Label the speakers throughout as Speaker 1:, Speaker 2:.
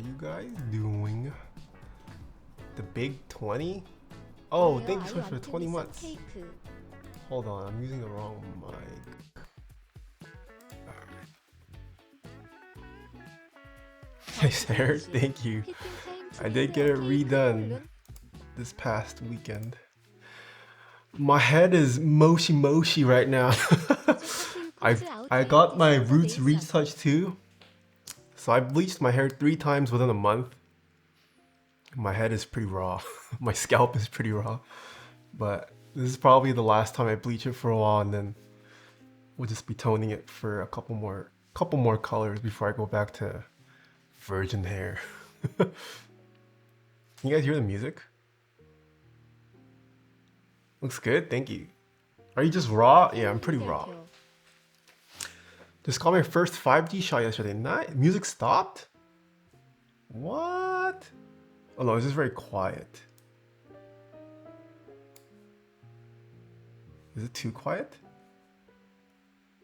Speaker 1: you guys doing? The big 20? Oh, thank you so much for the 20 months. Hold on, I'm using the wrong mic. Nice hair, thank you. I did get it redone this past weekend. My head is moshi right now. I got my roots retouched too. So I bleached my hair 3 times within a month. My head is pretty raw. My scalp is pretty raw. But this is probably the last time I bleach it for a while, and then we'll just be toning it for a couple more colors before I go back to virgin hair. Can you guys hear the music? Looks good, thank you. Are you just raw? Yeah, I'm pretty raw. Just got my first 5G shot yesterday. Night music stopped? What? Oh no, it's just very quiet. Is it too quiet?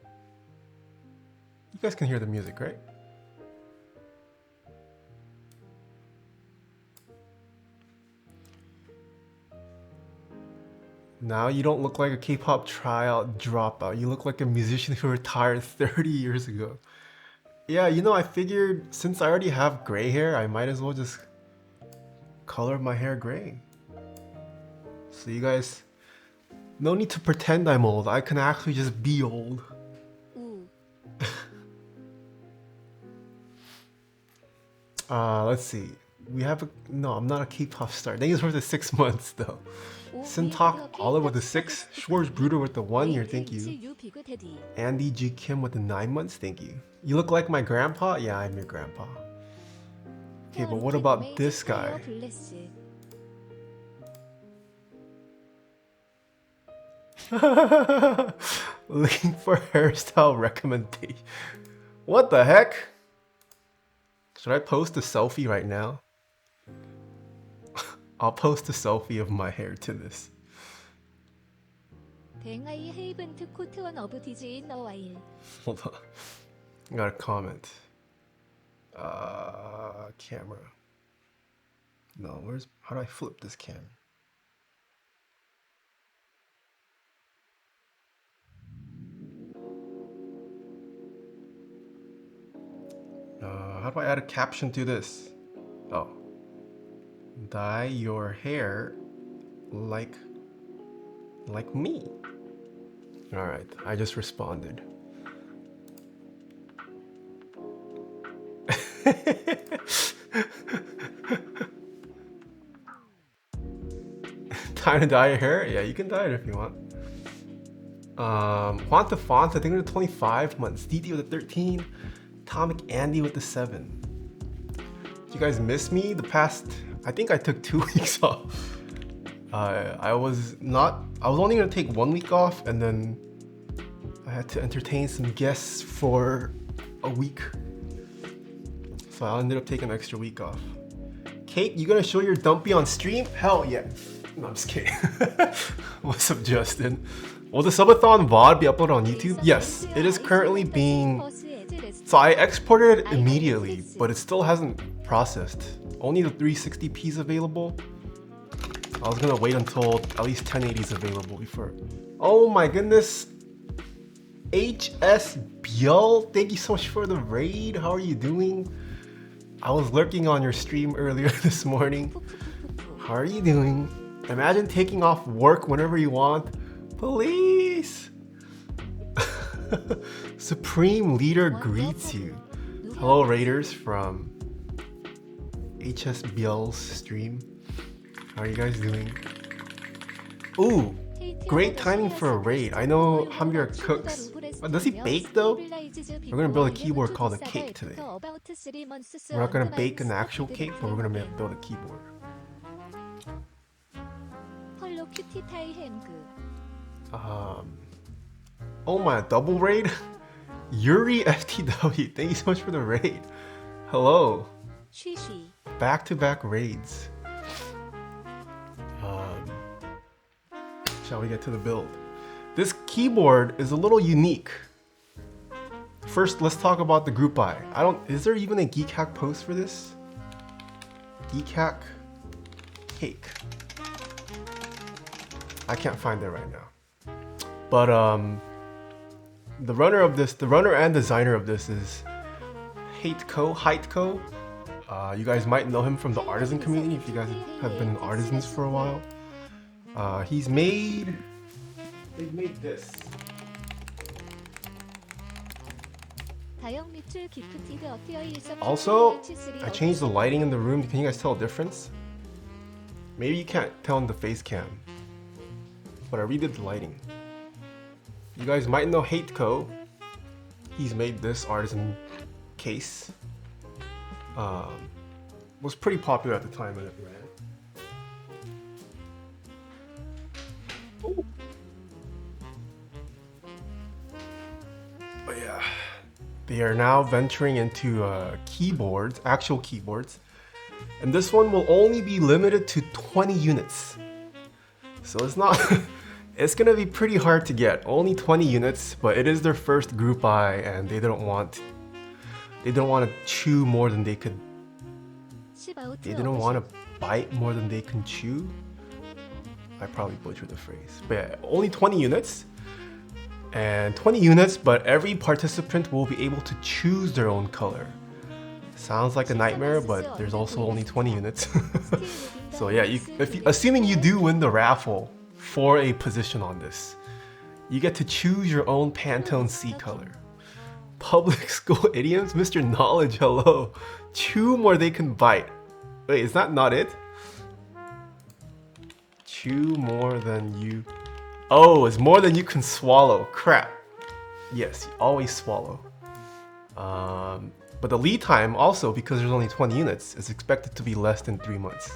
Speaker 1: You guys can hear the music, right? Now you don't look like a K-pop tryout dropout. You look like a musician who retired 30 years ago. Yeah, you know, I figured since I already have gray hair, I might as well just color my hair gray. So you guys, no need to pretend I'm old. I can actually just be old. Let's see. We have a, no, I'm not a K-pop star. Thank you for the 6 months though. Sintalk Olive with the 6, Schwartz Bruder with the 1 year, thank you. Andy G Kim with the 9 months, thank you. You look like my grandpa? Yeah, I'm your grandpa. Okay, but what about this guy? Looking for hairstyle recommendation. What the heck? Should I post a selfie right now? I'll post a selfie of my hair to this. Hold on. I got a comment. Camera. No, where's, how do I flip this camera? How do I add a caption to this? Oh. Dye your hair like me. Alright, I just responded. Time to dye your hair? Yeah, you can dye it if you want. Juan Font, I think they're 25 months. DD with the 13. Atomic Andy with the 7. Did you guys miss me? The past, I think I took 2 weeks off. I was only gonna take 1 week off, and then I had to entertain some guests for a week. So I ended up taking an extra week off. Kate, you gonna show your dumpy on stream? Hell yeah. No, I'm just kidding. What's up, Justin? Will the subathon VOD be uploaded on YouTube? Yes, it is currently being... So I exported it immediately, but it still hasn't processed. Only the 360p is available. I was gonna wait until at least 1080 is available before. Oh my goodness. HS Biel, thank you so much for the raid. How are you doing? I was lurking on your stream earlier this morning. How are you doing? Imagine taking off work whenever you want. Please. Supreme Leader greets you. Hello Raiders from HS Biel's stream. How are you guys doing? Ooh, great timing for a raid. I know Hambyar cooks. Does he bake though? We're gonna build a keyboard called a cake today. We're not gonna bake an actual cake, but we're gonna build a keyboard. Oh my, double raid? Yuri FTW, thank you so much for the raid. Hello. Back-to-back raids. Shall we get to the build? This keyboard is a little unique. First, let's talk about the group buy. Is there even a Geek Hack post for this? Keycap cake. I can't find it right now. But the runner and designer of this is Heitko. You guys might know him from the artisan community if you guys have been in artisans for a while. They've made this. Also, I changed the lighting in the room. Can you guys tell a difference? Maybe you can't tell in the face cam, but I redid the lighting. You guys might know Heitko. He's made this artisan case. Was pretty popular at the time when it ran. Ooh. But yeah, they are now venturing into keyboards, actual keyboards. And this one will only be limited to 20 units. So it's not, it's gonna be pretty hard to get. Only 20 units, but it is their first group buy and they don't want to chew more than they could. They didn't want to bite more than they can chew. I probably butchered the phrase. But yeah, only 20 units. And 20 units, but every participant will be able to choose their own color. Sounds like a nightmare, but there's also only 20 units. So yeah, assuming you do win the raffle for a position on this, you get to choose your own Pantone C color. Public school idioms? Mr. Knowledge, hello. Chew more they can bite. Wait, is that not it? Chew more than you... Oh, it's more than you can swallow. Crap. Yes, always swallow. But the lead time also, because there's only 20 units, is expected to be less than 3 months.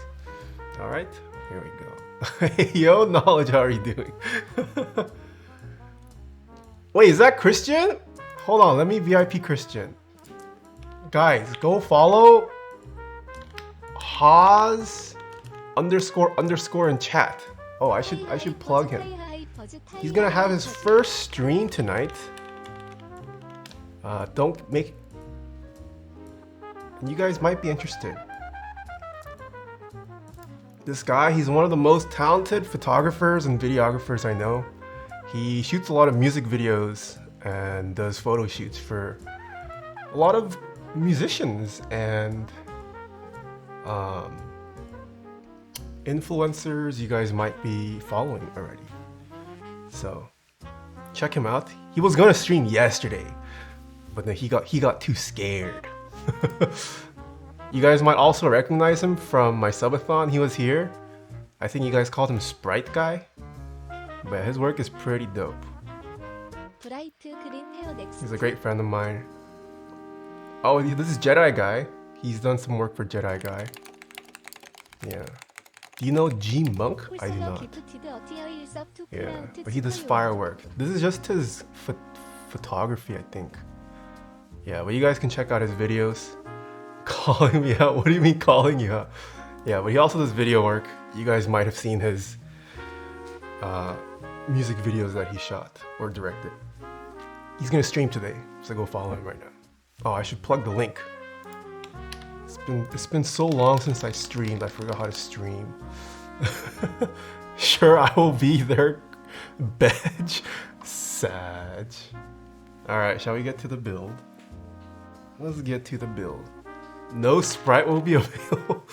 Speaker 1: Alright, here we go. Yo, Knowledge, how are you doing? Wait, is that Christian? Hold on, let me VIP Christian. Guys, go follow Haas _ in chat. Oh, I should plug him. He's gonna have his first stream tonight. Don't make... You guys might be interested. This guy, he's one of the most talented photographers and videographers I know. He shoots a lot of music videos and does photo shoots for a lot of musicians and influencers you guys might be following already. So check him out. He was gonna stream yesterday, but then he got too scared. You guys might also recognize him from my subathon. He was here. I think you guys called him Sprite Guy, but his work is pretty dope. He's a great friend of mine. Oh, this is Jedi Guy. He's done some work for Jedi Guy. Yeah. Do you know G Monk? I do not. Yeah, but he does firework. This is just his photography, I think. Yeah, but you guys can check out his videos. Calling me out? What do you mean calling you out? Yeah, but he also does video work. You guys might have seen his music videos that he shot or directed. He's gonna stream today, so go follow him right now. Oh, I should plug the link. It's been so long since I streamed, I forgot how to stream. Sure, I will be there, badge. Sag. Alright, shall we get to the build? Let's get to the build. No Sprite will be available.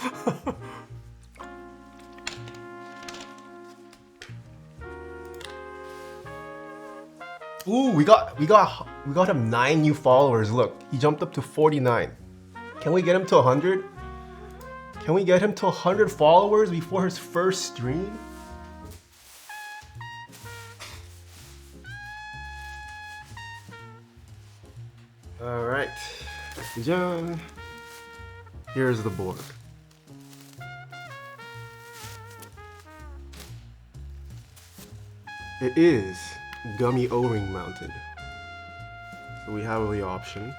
Speaker 1: Ooh, we got him 9 new followers. Look, he jumped up to 49. Can we get him to 100? Can we get him to 100 followers before his first stream? All right, John. Here's the board. It is gummy O-ring mounted. So we have the option.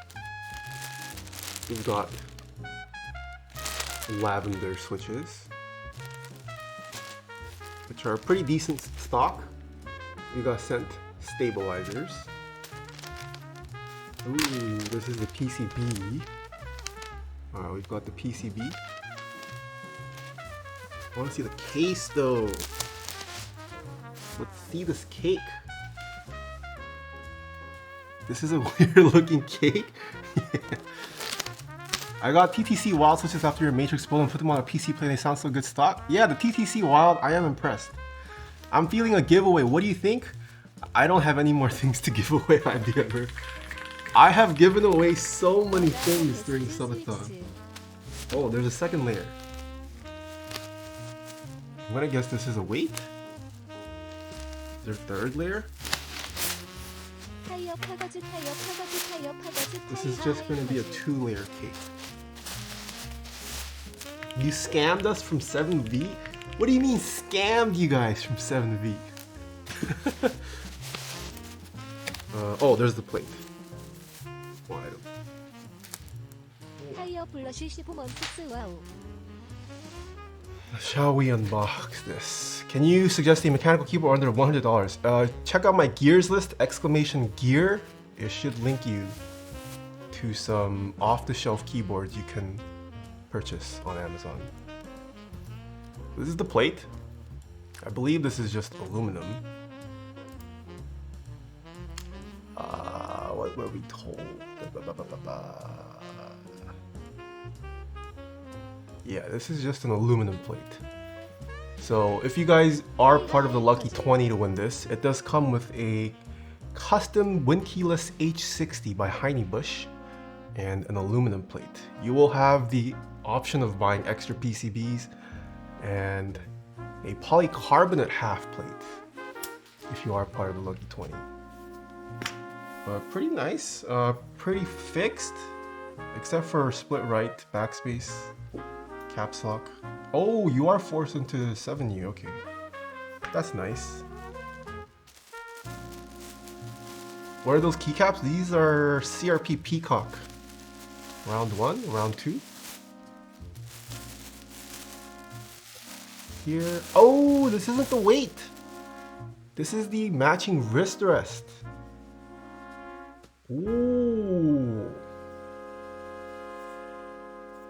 Speaker 1: We've got lavender switches, which are pretty decent stock. We got scent stabilizers. Ooh, this is the PCB. Alright, we've got the PCB. I want to see the case though. Let's see this cake. This is a weird looking cake. I got TTC Wild switches after your Matrix Bull and put them on a PC play. They sound so good stock. Yeah, the TTC Wild, I am impressed. I'm feeling a giveaway. What do you think? I don't have any more things to give away. I have given away so many things during subathon. Oh, there's a second layer. I'm gonna guess this is a weight. Is there a third layer? This is just gonna be a 2-layer cake. You scammed us from 7V? What do you mean scammed you guys from 7V? Oh, there's the plate. One item. Shall we unbox this? Can you suggest a mechanical keyboard under $100? Check out my gears list, !gear. It should link you to some off-the-shelf keyboards you can purchase on Amazon. This is the plate. I believe this is just aluminum. What were we told? Yeah, this is just an aluminum plate. So if you guys are part of the lucky 20 to win this, it does come with a custom wind keyless H60 by Bush and an aluminum plate. You will have the option of buying extra PCBs and a polycarbonate half plate if you are part of the lucky 20. Pretty nice, pretty fixed, except for split right, backspace, caps lock. Oh, you are forced into 7U, okay. That's nice. What are those keycaps? These are CRP Peacock. Round 1, round 2. Here, oh, this isn't the weight. This is the matching wrist rest. Ooh.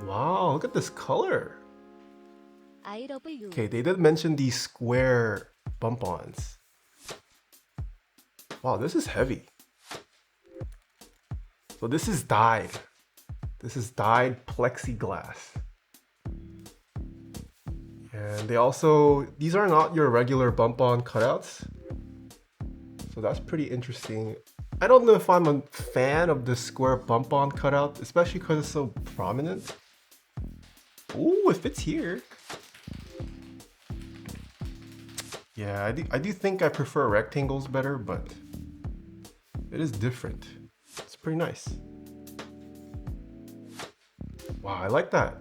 Speaker 1: Wow, look at this color. Okay, they did mention these square bump-ons. Wow, this is heavy. So this is dyed. This is dyed plexiglass. And they also, these are not your regular bump-on cutouts. So that's pretty interesting. I don't know if I'm a fan of the square bump-on cutout, especially because it's so prominent. Ooh, it fits here. Yeah, I do think I prefer rectangles better, but it is different. It's pretty nice. Wow, I like that.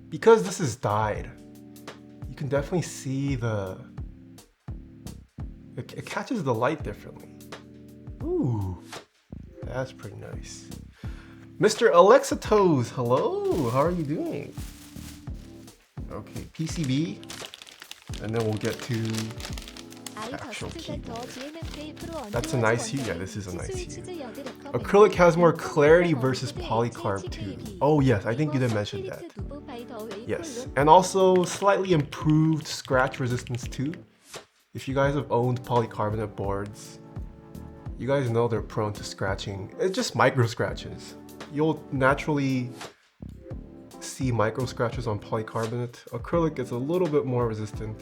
Speaker 1: Because this is dyed, you can definitely see the... It catches the light differently. Ooh, that's pretty nice. Mr. Alexa Toes, hello, how are you doing? Okay, PCB, and then we'll get to actual keyboard. That's a nice hue, yeah, this is a nice hue. Acrylic has more clarity versus polycarb too. Oh yes, I think you did mention that. Yes, and also slightly improved scratch resistance too. If you guys have owned polycarbonate boards, you guys know they're prone to scratching. It's just micro scratches. You'll naturally see micro scratches on polycarbonate. Acrylic is a little bit more resistant,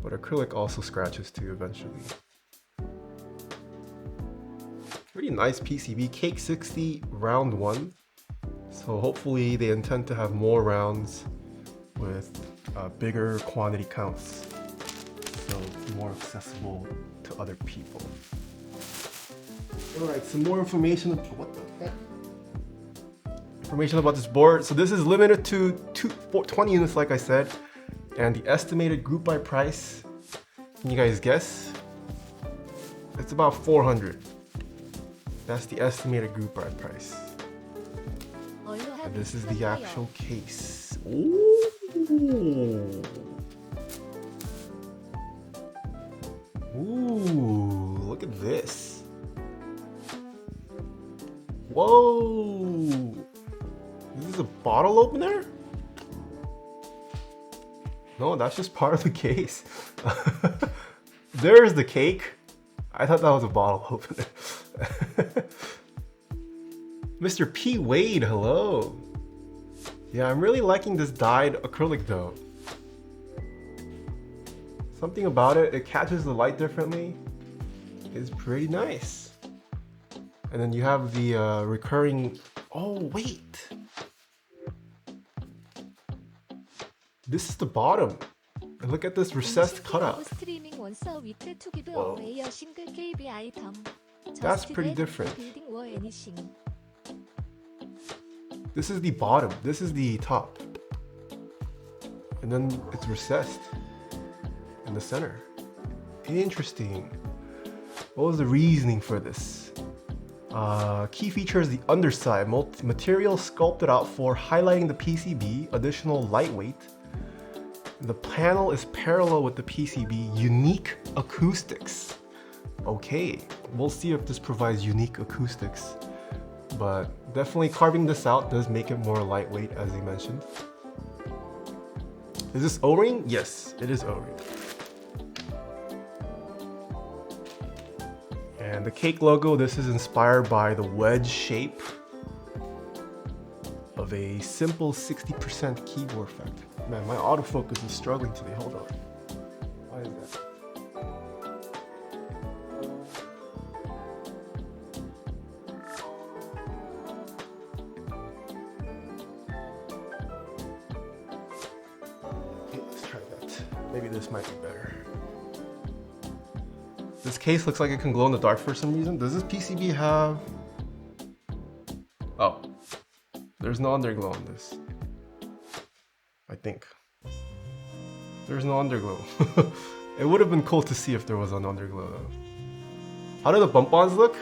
Speaker 1: but acrylic also scratches too eventually. Pretty nice PCB, Cake 60 round 1. So hopefully they intend to have more rounds with bigger quantity counts, so it's more accessible to other people. All right, some more information. What the heck? Information about this board. So this is limited to 20 units, like I said, and the estimated group buy price. Can you guys guess? It's about 400. That's the estimated group buy price. And this is the actual case. Ooh. Ooh, look at this. Whoa! This is a bottle opener? No, that's just part of the case. There's the cake. I thought that was a bottle opener. Mr. P. Wade, hello. Yeah, I'm really liking this dyed acrylic though. Something about it, it catches the light differently. It's pretty nice. And then you have the recurring, oh wait. This is the bottom. And look at this recessed cutout. Whoa. That's pretty different. This is the bottom, this is the top. And then it's recessed in the center. Interesting. What was the reasoning for this? Key feature is the underside. Material sculpted out for highlighting the PCB, additional lightweight. The panel is parallel with the PCB, unique acoustics. Okay, we'll see if this provides unique acoustics. But definitely carving this out does make it more lightweight, as you mentioned. Is this O-ring? Yes, it is O-ring. And the cake logo, this is inspired by the wedge shape of a simple 60% keyboard effect. Man, my autofocus is struggling today. Hold on. Why is that? Okay, let's try that. Maybe this might be better. This case looks like it can glow in the dark for some reason. Does this PCB have... Oh. There's no underglow on this. I think. There's no underglow. It would have been cool to see if there was an underglow though. How do the bump-ons look?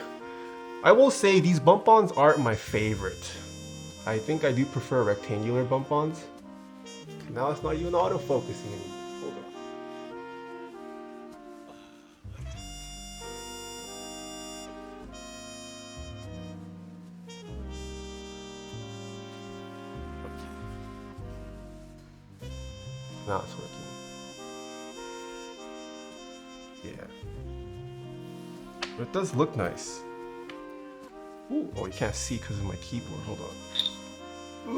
Speaker 1: I will say these bump-ons aren't my favorite. I think I do prefer rectangular bump-ons. Now it's not even auto-focusing anymore. Hold on. Now it's working. Yeah. But it does look nice. Ooh, oh, you can't see because of my keyboard. Hold on.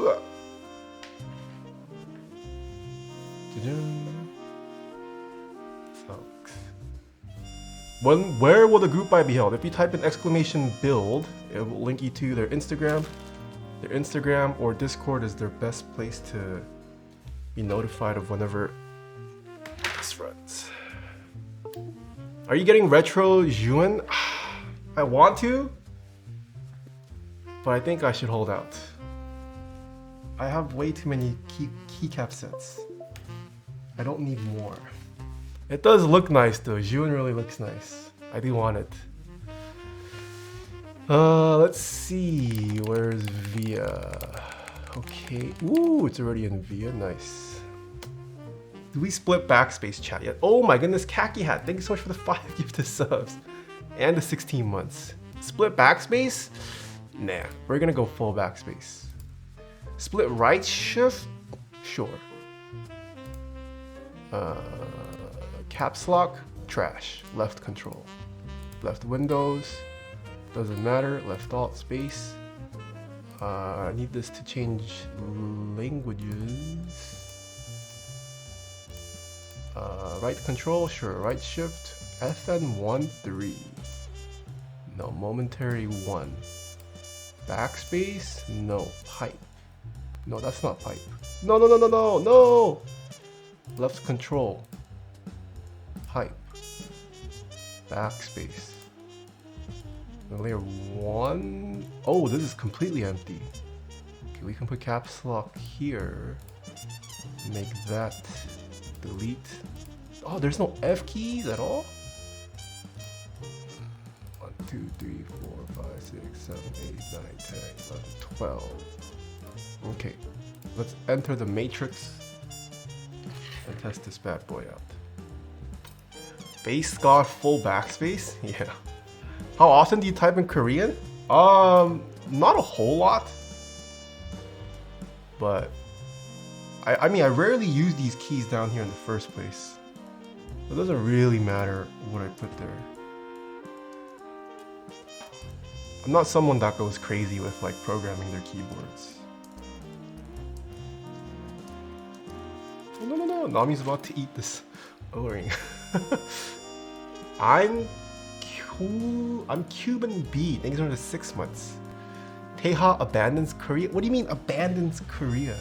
Speaker 1: Ugh. Sucks. Where will the group buy be held? If you type in !build, it will link you to their Instagram. Their Instagram or Discord is their best place to be notified of whenever this runs. Are you getting retro Juan? I want to, but I think I should hold out. I have way too many keycap sets. I don't need more. It does look nice though. Juan really looks nice. I do want it. Let's see. Where's Via? Okay. Ooh, it's already in Via. Nice. Do we split backspace chat yet? Oh my goodness, Khaki Hat. Thank you so much for the 5 gifted subs and the 16 months. Split backspace? Nah, we're gonna go full backspace. Split right shift? Sure. Caps lock? Trash. Left control. Left windows? Doesn't matter. Left alt space. I need this to change languages. Right control? Sure. Right shift? FN1 3. No. Momentary 1. Backspace? No. Pipe. No, that's not pipe. No, no, no, no, no, no! Left control. Pipe. Backspace. Layer 1. Oh, this is completely empty. Okay, we can put caps lock here. Make that. Delete. Oh, there's no F keys at all? 1, 2, 3, 4, 5, 6, 7, 8, 9, 10, 11, 12. Okay, let's enter the matrix and test this bad boy out. Base God full backspace? Yeah. How often do you type in Korean? Not a whole lot. But I mean, I rarely use these keys down here in the first place. It doesn't really matter what I put there. I'm not someone that goes crazy with like programming their keyboards. Oh, no, Nami's about to eat this O-ring. I'm Cuban B. Thanks for the 6 months. Taeha abandons Korea? What do you mean abandons Korea?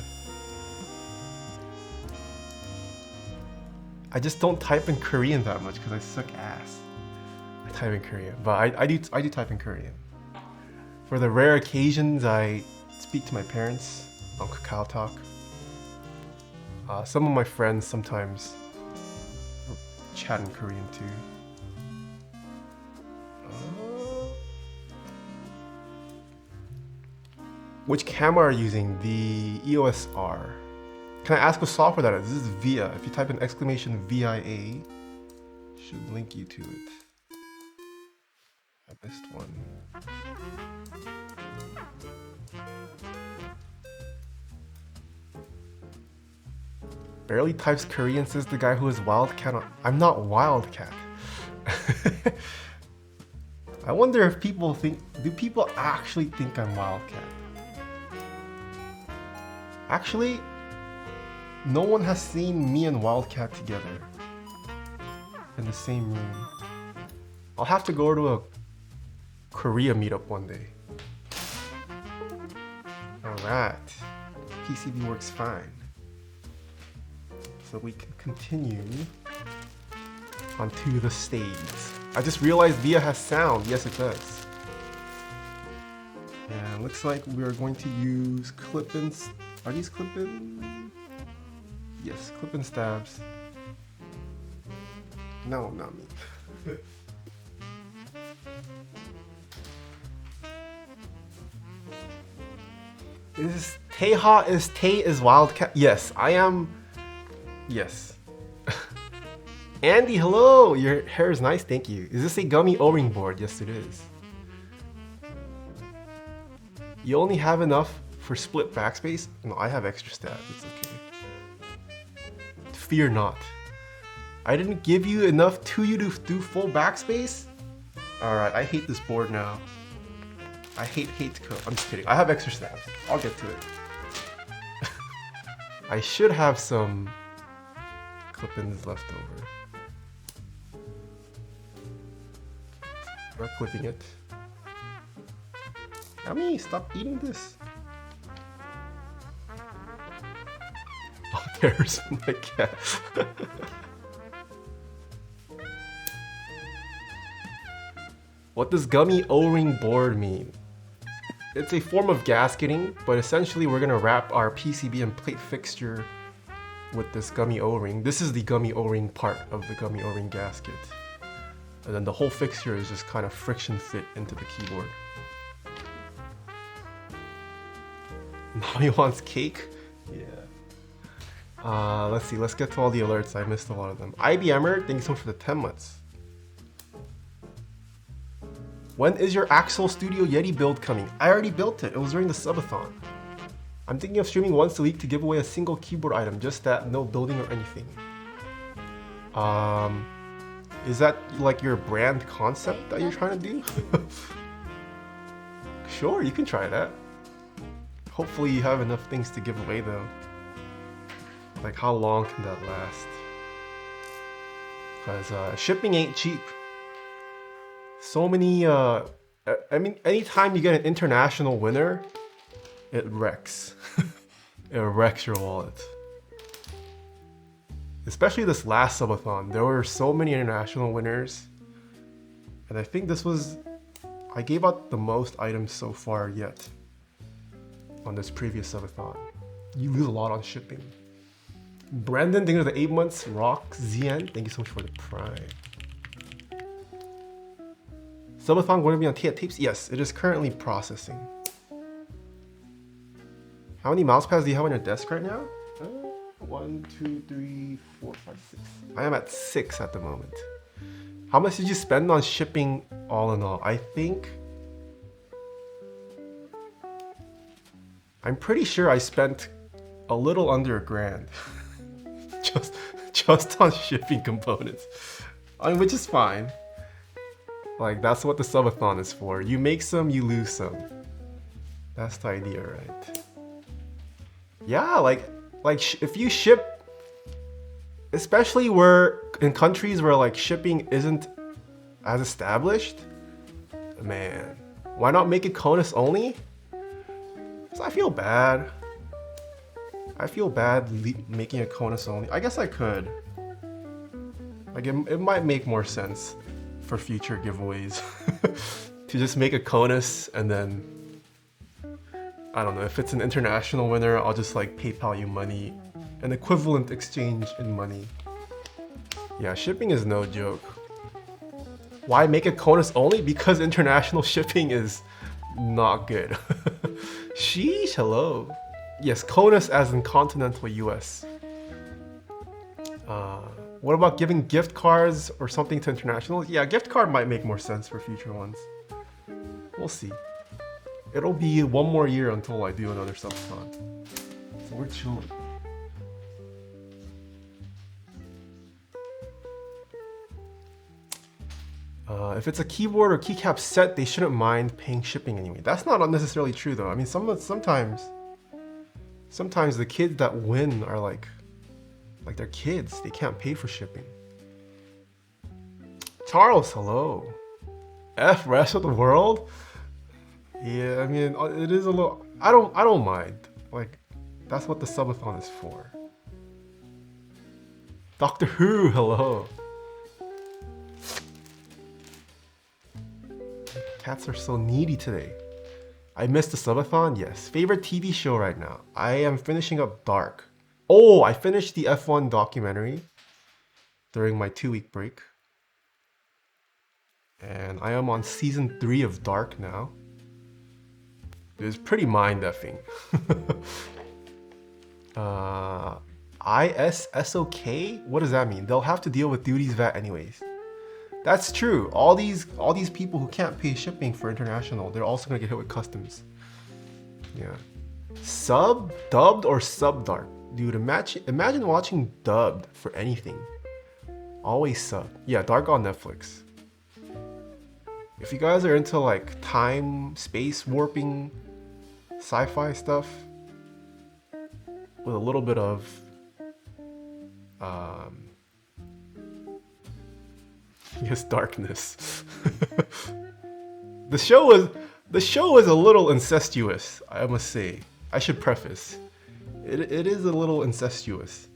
Speaker 1: I just don't type in Korean that much because I suck ass. I type in Korean, but I do type in Korean. For the rare occasions I speak to my parents on Kakao Talk. Some of my friends sometimes chat in Korean too. Which camera are you using? The EOS R. Can I ask what software that is? This is VIA. If you type in exclamation VIA, should link you to it. I missed one. Barely types Korean, says the guy who is Wildcat. I'm not Wildcat. I wonder if people think, do people actually think I'm Wildcat? Actually, no one has seen me and Wildcat together in the same room. I'll have to go to a Korea meetup one day. Alright, PCB works fine. So we can continue onto the stage. I just realized VIA has sound. Yes, it does. And looks like we are going to use clip-ins. Are these clip-in? Yes, clip-in stabs. No, not me. Is Taeha is Wildcat? Yes, I am. Yes. Andy, hello! Your hair is nice, thank you. Is this a gummy O-ring board? Yes, it is. You only have enough for split backspace? No, I have extra stabs, it's okay. Fear not. I didn't give you enough to you to do full backspace? Alright, I hate this board now. I hate code. I'm just kidding. I have extra stabs. I'll get to it. I should have some clip-ins left over. We're clipping it. Yummy, stop eating this. Oh, there's my cat. What does gummy O-ring board mean? It's a form of gasketing, but essentially we're gonna wrap our PCB and plate fixture with this gummy O-ring. This is the gummy O-ring part of the gummy O-ring gasket. And then the whole fixture is just kind of friction fit into the keyboard. Now he wants cake? Yeah. Let's see, let's get to all the alerts. I missed a lot of them. IBMer, thank you so much for the 10 months. When is your Axel Studio Yeti build coming? I already built it. It was during the subathon. I'm thinking of streaming once a week to give away a single keyboard item. Just that, no building or anything. Is that like your brand concept that you're trying to do? Sure, you can try that. Hopefully you have enough things to give away though. Like how long can that last? Because shipping ain't cheap. So many, I mean, anytime you get an international winner, it wrecks. It wrecks your wallet. Especially this last subathon, there were so many international winners. And I think this was, I gave out the most items so far yet on this previous subathon. You lose a lot on shipping. Brandon, thank you for the 8 months. Rock, Zien, thank you so much for the prime. Subathon going to be on Taeha tapes? Yes, it is currently processing. How many mouse pads do you have on your desk right now? 1, 2, 3, 4, 5, 6. I am at 6 at the moment. How much did you spend on shipping all in all? I think... I'm pretty sure I spent a little under $1,000. just on shipping components. I mean, which is fine. Like, that's what the subathon is for. You make some, you lose some. That's the idea, right? Yeah, like if you ship, especially where in countries where like shipping isn't as established, man, why not make it CONUS only? 'Cause I feel bad. I feel bad making a CONUS only. I guess I could. Like it might make more sense for future giveaways to just make a CONUS and then I don't know, if it's an international winner, I'll just like PayPal you money, an equivalent exchange in money. Yeah, shipping is no joke. Why make it CONUS only? Because international shipping is not good. Sheesh, hello. Yes, CONUS as in continental US. What about giving gift cards or something to international? Yeah, gift card might make more sense for future ones. We'll see. It'll be one more year until I do another subathon. So we're chilling. If it's a keyboard or keycap set, they shouldn't mind paying shipping anyway. That's not necessarily true though. I mean, sometimes the kids that win are like they're kids. They can't pay for shipping. Charles, hello. F rest of the world? Yeah, I mean, it is a little. I don't mind. Like, that's what the subathon is for. Doctor Who, hello. Cats are so needy today. I missed the subathon? Yes. Favorite TV show right now? I am finishing up Dark. Oh, I finished the F1 documentary during my 2-week break. And I am on season 3 of Dark now. It's pretty mind-effing. ISSOK? What does that mean? They'll have to deal with duties VAT anyways. That's true. All these people who can't pay shipping for international, they're also gonna get hit with customs. Yeah. Sub, dubbed, or sub dark? Dude, imagine watching dubbed for anything. Always sub. Yeah, Dark on Netflix. If you guys are into like time, space warping, sci-fi stuff with a little bit of yes, darkness. The show is a little incestuous, I must say. I should preface. It is a little incestuous.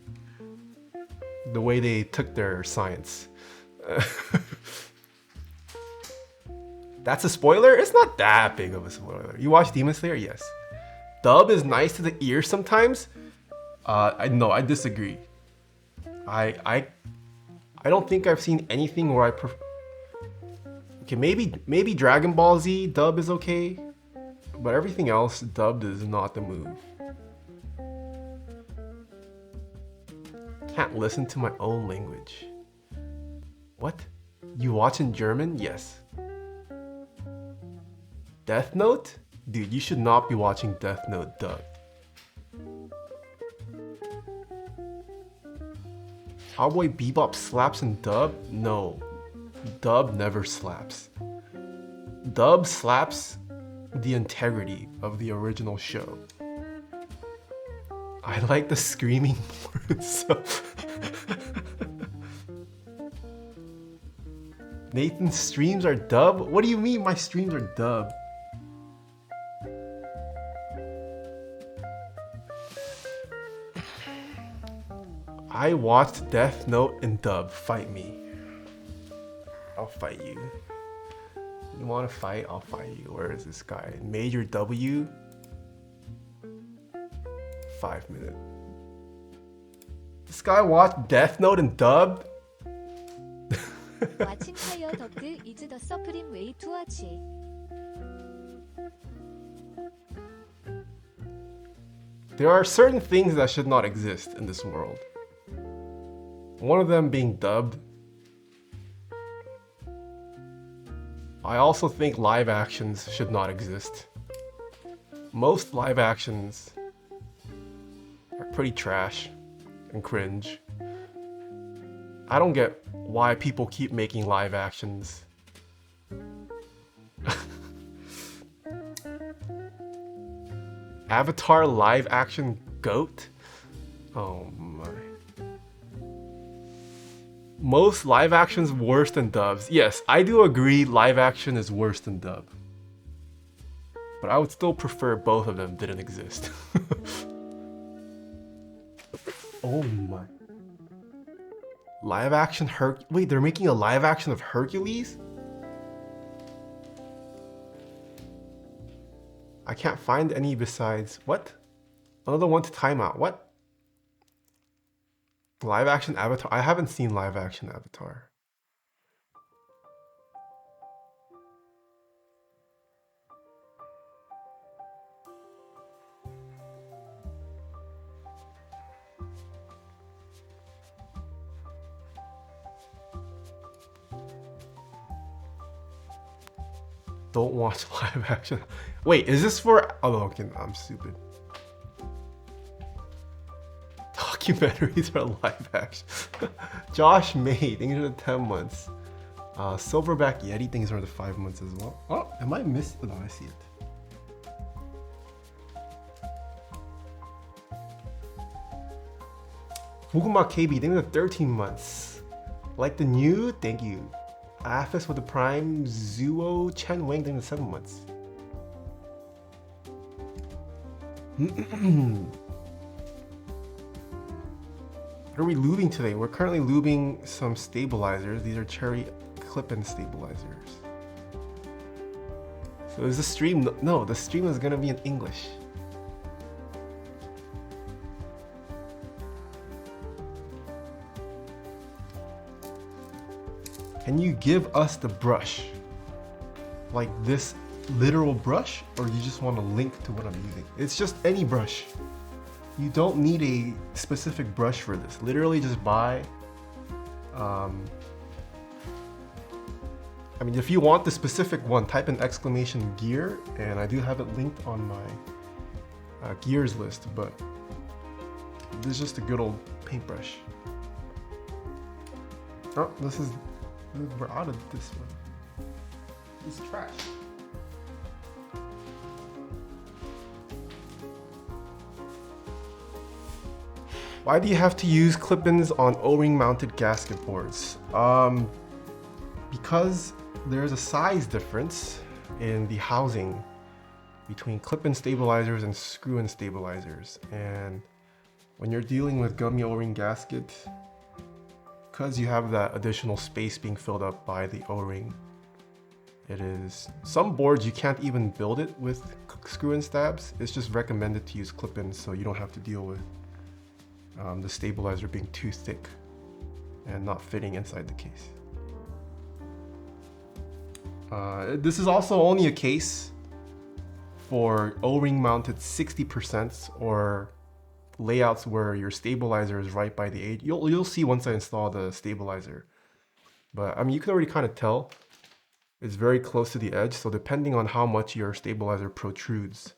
Speaker 1: The way they took their science. That's a spoiler? It's not that big of a spoiler. You watch Demon Slayer? Yes. Dub is nice to the ear sometimes. I disagree. I don't think I've seen anything where I prefer. Okay, maybe Dragon Ball Z dub is okay, but everything else dubbed is not the move. Can't listen to my own language. What? You watch in German? Yes. Death Note? Dude, you should not be watching Death Note dubbed. Cowboy Bebop slaps in dub? No. Dub never slaps. Dub slaps the integrity of the original show. I like the screaming more so. Nathan's streams are dub? What do you mean my streams are dub? I watched Death Note in dub. Fight me. I'll fight you. You wanna fight? I'll fight you. Where is this guy? Major W? 5 minutes. This guy watched Death Note in dub?
Speaker 2: Watching Taeha Dog is the supreme way to watch.
Speaker 1: There are certain things that should not exist in this world. One of them being dubbed. I also think live actions should not exist. Most live actions are pretty trash and cringe. I don't get why people keep making live actions. Avatar live action GOAT? Oh my. Most live actions worse than dubs. Yes, I do agree live action is worse than dub. But I would still prefer both of them didn't exist. Oh my. Live action wait, they're making a live action of Hercules? I can't find any besides what? Another one to timeout. What? Live action Avatar? I haven't seen live action Avatar. Don't watch live action. Wait, is this for? Oh, okay, I'm stupid. Documentaries are live action. Josh May, things are the 10 months. Silverback Yeti, things are the 5 months as well. Oh, am I missing? No, I see it. Fuguma KB, things are 13 months. Like the new, thank you. Aphis with the Prime, Zuo Chen Wang, things are 7 months. What are we lubing today? We're currently lubing some stabilizers. These are cherry clip-in stabilizers. So is the stream? No, the stream is gonna be in English. Can you give us the brush? Like this literal brush? Or you just want a link to what I'm using? It's just any brush. You don't need a specific brush for this. Literally just buy, I mean, if you want the specific one, type in exclamation gear, and I do have it linked on my gears list, but this is just a good old paintbrush. Oh, we're out of this one. It's trash. Why do you have to use clip-ins on O-ring mounted gasket boards? Because there's a size difference in the housing between clip-in stabilizers and screw-in stabilizers. And when you're dealing with gummy O-ring gasket, because you have that additional space being filled up by the O-ring, it is, some boards you can't even build it with screw-in stabs. It's just recommended to use clip-ins so you don't have to deal with the stabilizer being too thick and not fitting inside the case. This is also only a case for O-ring mounted 60% or layouts where your stabilizer is right by the edge. You'll see once I install the stabilizer. But I mean, you can already kind of tell it's very close to the edge. So depending on how much your stabilizer protrudes,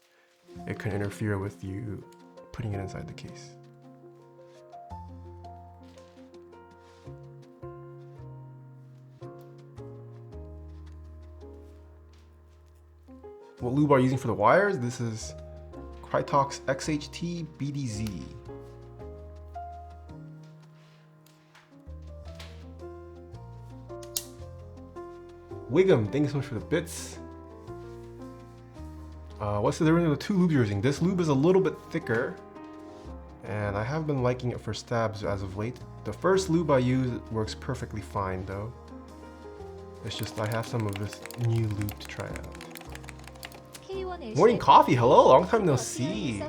Speaker 1: it can interfere with you putting it inside the case. What lube are you using for the wires? This is Krytox XHT BDZ. Wiggum, thanks so much for the bits. What's the difference of the two lubes you're using? This lube is a little bit thicker, and I have been liking it for stabs as of late. The first lube I use works perfectly fine though. It's just I have some of this new lube to try out. Morning coffee, hello, long time no see.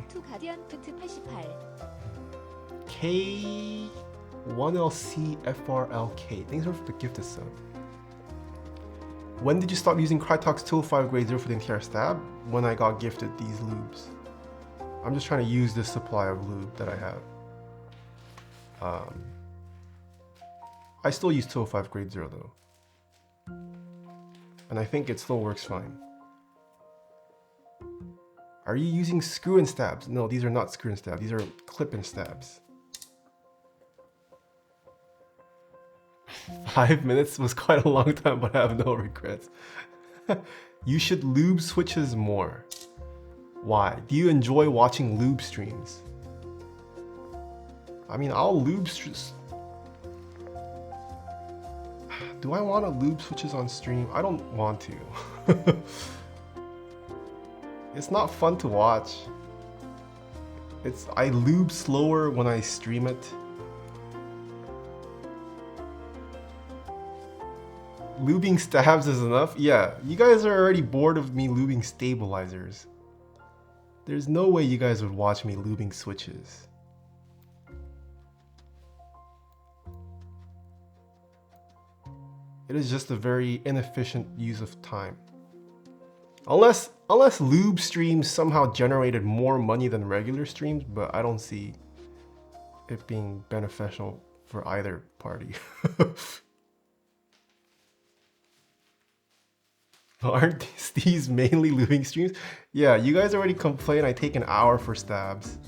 Speaker 1: K1LCFRLK, thanks for the gifted sub. When did you stop using Krytox 205 grade 0 for the entire stab? When I got gifted these lubes. I'm just trying to use this supply of lube that I have. I still use 205 grade 0 though. And I think it still works fine. Are you using screw and stabs? No, these are not screw and stabs. These are clip and stabs. 5 minutes was quite a long time, but I have no regrets. You should lube switches more. Why? Do you enjoy watching lube streams? I mean, I'll lube Do I want to lube switches on stream? I don't want to. It's not fun to watch. I lube slower when I stream it. Lubing stabs is enough? Yeah, you guys are already bored of me lubing stabilizers. There's no way you guys would watch me lubing switches. It is just a very inefficient use of time. Unless lube streams somehow generated more money than regular streams, but I don't see it being beneficial for either party. Aren't these mainly lubing streams? Yeah, you guys already complain I take an hour for stabs.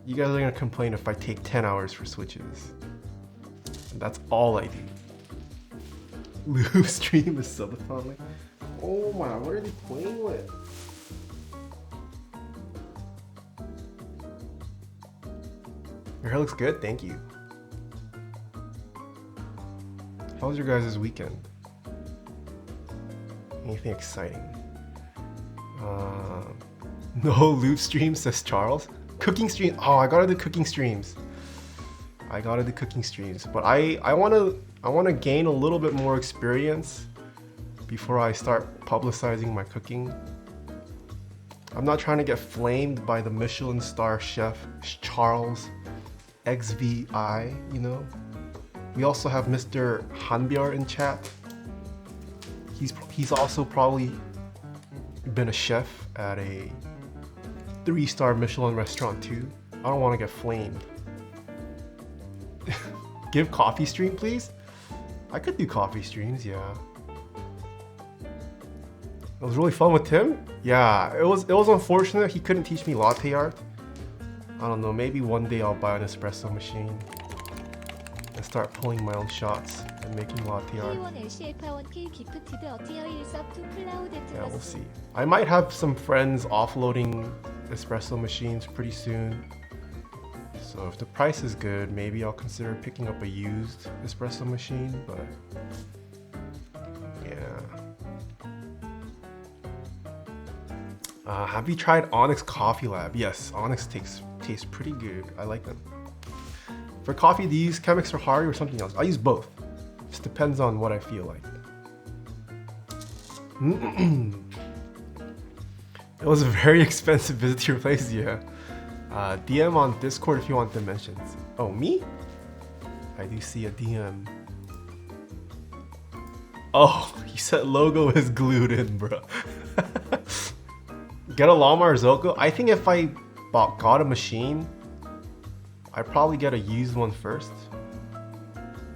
Speaker 1: You guys are gonna complain if I take 10 hours for switches. And that's all I do. Lube stream is subathon. Oh my, what are they playing with? Your hair looks good, thank you. How was your guys' weekend? Anything exciting? No lube streams, says Charles. Cooking stream. Oh, I gotta do cooking streams. I gotta do cooking streams, but I wanna gain a little bit more experience before I start publicizing my cooking. I'm not trying to get flamed by the Michelin star chef Charles XVI, you know. We also have Mr. Hanbyeol in chat. He's also probably been a chef at a 3-star Michelin restaurant too. I don't want to get flamed. Give coffee stream, please? I could do coffee streams, yeah. It was really fun with Tim. Yeah, it was unfortunate he couldn't teach me latte art. I don't know, maybe one day I'll buy an espresso machine and start pulling my own shots and making latte art. Yeah, we'll see. I might have some friends offloading espresso machines pretty soon. So if the price is good, maybe I'll consider picking up a used espresso machine, but yeah. Have you tried Onyx Coffee Lab? Yes, Onyx tastes pretty good. I like them. For coffee, do you use Chemex or Hari or something else? I use both. Just depends on what I feel like. It was a very expensive visit to your place, yeah. DM on Discord if you want dimensions. Oh, me? I do see a DM. Oh, he said logo is glued in, bro. Get a Lamar Zoko? I think if I got a machine, I'd probably get a used one first.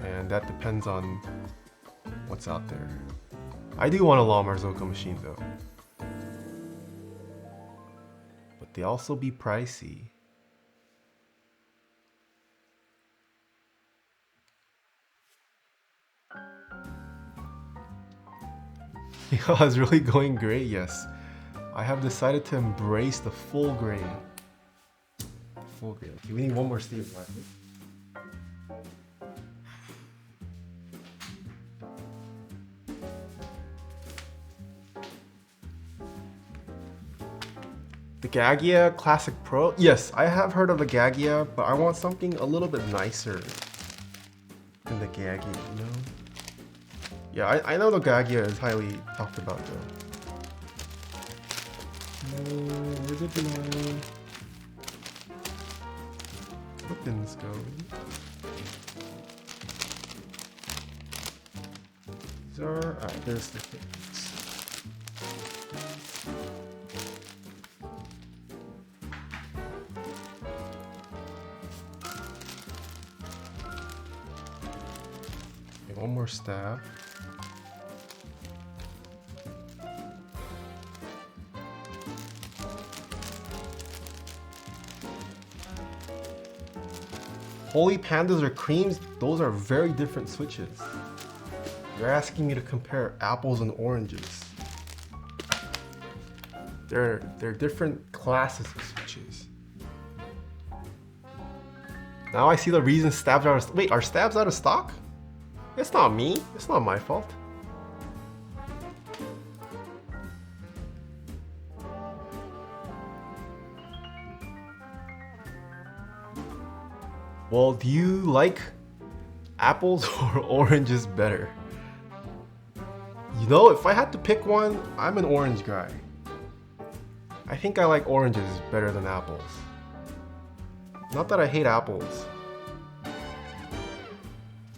Speaker 1: And that depends on what's out there. I do want a Lamar Zoko machine though. But they also be pricey. Yeah, it's really going great, yes. I have decided to embrace the full grain. Full grain. Okay, we need one more Steve left. The Gagia Classic Pro? Yes, I have heard of the Gagia, but I want something a little bit nicer than the Gagia, you know? Yeah, I know the Gagia is highly talked about though. Where did my buttons go? These are... Alright, there's the things. Okay, one more stab. Holy Pandas or creams, those are very different switches. You're asking me to compare apples and oranges. They're different classes of switches. Now I see the reason stabs are wait, are stabs out of stock? It's not me. It's not my fault. Well, do you like apples or oranges better? You know, if I had to pick one, I'm an orange guy. I think I like oranges better than apples. Not that I hate apples.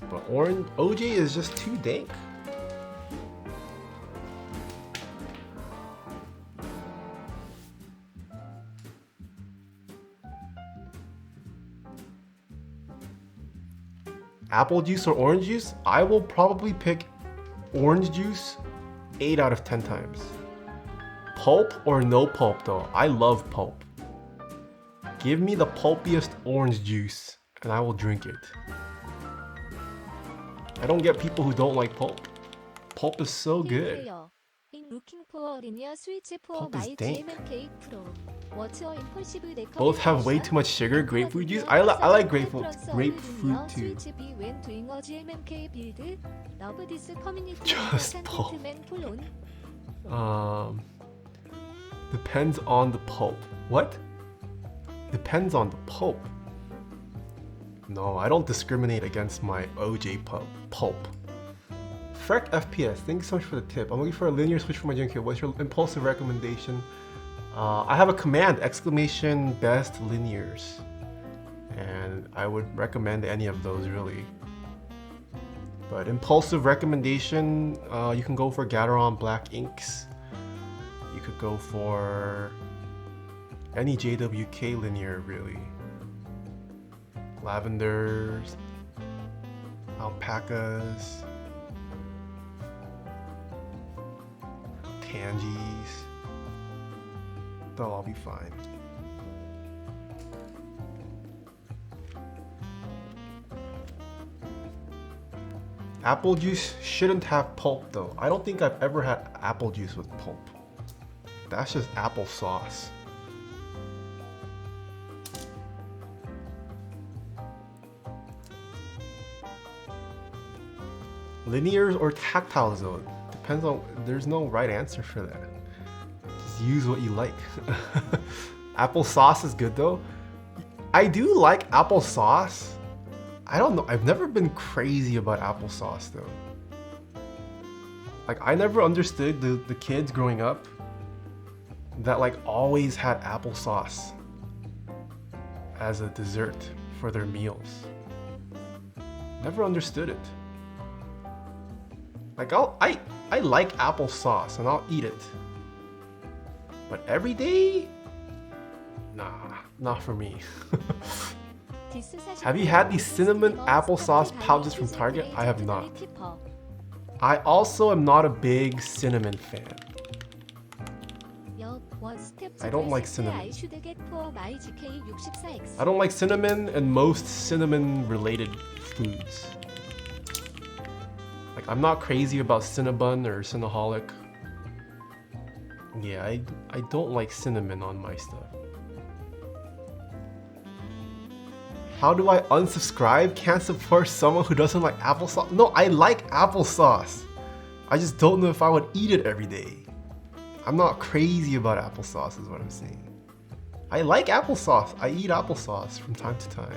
Speaker 1: But orange OJ is just too dank. Apple juice or orange juice? I will probably pick orange juice 8 out of 10 times. Pulp or no pulp though? I love pulp. Give me the pulpiest orange juice and I will drink it. I don't get people who don't like pulp. Pulp is so good.
Speaker 2: Looking for linear switch for
Speaker 1: Pulp is
Speaker 2: my
Speaker 1: dank.
Speaker 2: GMK Pro. What's your impulsive
Speaker 1: Both have way too much sugar. Grapefruit juice? I like grapefruit too.
Speaker 2: when doing a GMK build. Love this community.
Speaker 1: Just pulp. Depends on the pulp. What? Depends on the pulp. No, I don't discriminate against my OJ pulp. Freck FPS, thanks so much for the tip. I'm looking for a linear switch for my GMK. What's your impulsive recommendation? I have a command, exclamation best linears. And I would recommend any of those really. But impulsive recommendation, you can go for Gateron Black Inks. You could go for any JWK linear really. Lavendars, alpacas, tangies. They'll all be fine. Apple juice shouldn't have pulp though. I don't think I've ever had apple juice with pulp. That's just apple sauce. Linears or tactiles though? Depends on, there's no right answer for that. Just use what you like. Apple sauce is good though. I do like apple sauce. I don't know, I've never been crazy about applesauce though. Like I never understood the kids growing up that like always had applesauce as a dessert for their meals. Never understood it. Like I like applesauce and I'll eat it. But every day? Nah, not for me. Have you had these cinnamon applesauce pouches from Target? I have not. I also am not a big cinnamon fan. I don't like cinnamon. I don't like cinnamon and most cinnamon related foods. Like I'm not crazy about Cinnabon or Cinnaholic. Yeah, I don't like cinnamon on my stuff. How do I unsubscribe? Can't support someone who doesn't like applesauce? No, I like applesauce. I just don't know if I would eat it every day. I'm not crazy about applesauce is what I'm saying. I like applesauce. I eat applesauce from time to time.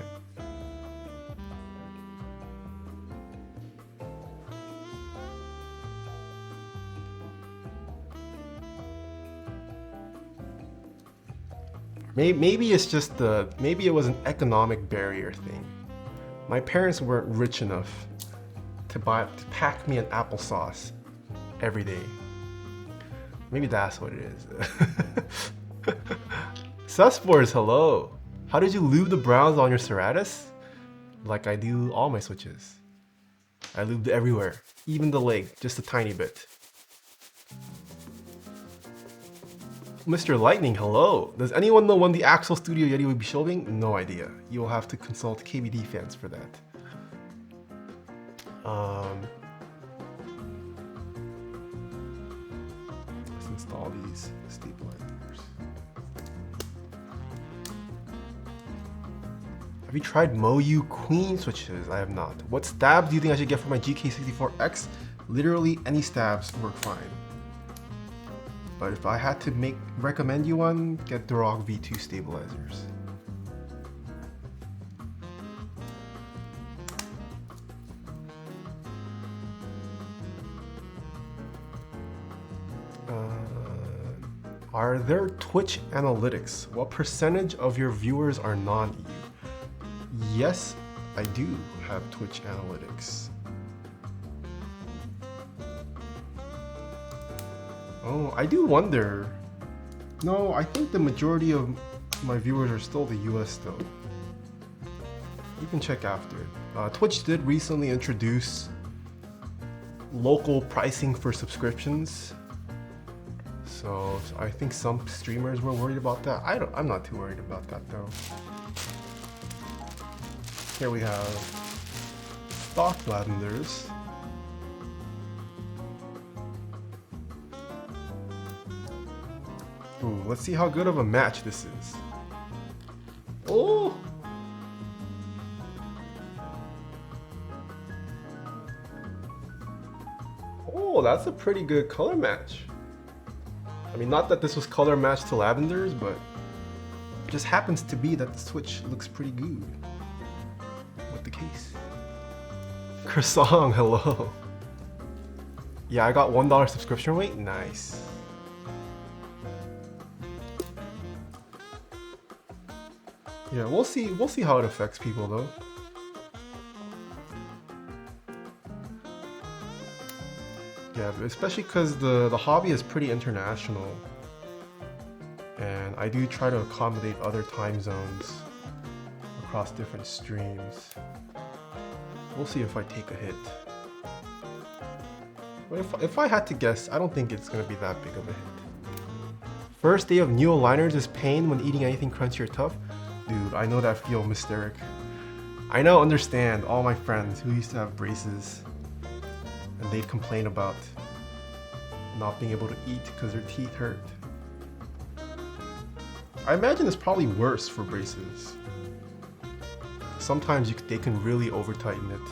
Speaker 1: Maybe it's just maybe it was an economic barrier thing. My parents weren't rich enough to pack me an applesauce every day. Maybe that's what it is. Susspores, hello. How did you lube the browns on your Ceratus? Like I do all my switches. I lubed everywhere, even the leg, just a tiny bit. Mr. Lightning, hello. Does anyone know when the Axel Studio Yeti will be showing? No idea. You will have to consult KBD fans for that. Let's install these stabilizers. Have you tried Moyu Queen switches? I have not. What stabs do you think I should get for my GK64X? Literally any stabs work fine. But if I had to recommend you one, get Duroc V2 stabilizers. Are there Twitch analytics? What percentage of your viewers are non-EU? Yes, I do have Twitch analytics. Oh, I do wonder. No, I think the majority of my viewers are still the US though. You can check after. Twitch did recently introduce local pricing for subscriptions. So I think some streamers were worried about that. I'm not too worried about that though. Here we have stock Lavendars. Ooh, let's see how good of a match this is. Oh! Oh, that's a pretty good color match. I mean, not that this was color matched to Lavendars, but it just happens to be that the Switch looks pretty good with the case. Croissant, hello. Yeah, I got $1 subscription rate. Nice. Yeah, we'll see how it affects people though. Yeah, especially because the hobby is pretty international, and I do try to accommodate other time zones across different streams. We'll see if I take a hit. But if I had to guess, I don't think it's gonna be that big of a hit. First day of new aligners is pain when eating anything crunchy or tough. Dude, I know that feel, Mysteric. I now understand all my friends who used to have braces and they'd complain about not being able to eat because their teeth hurt. I imagine it's probably worse for braces. Sometimes they can really over tighten it.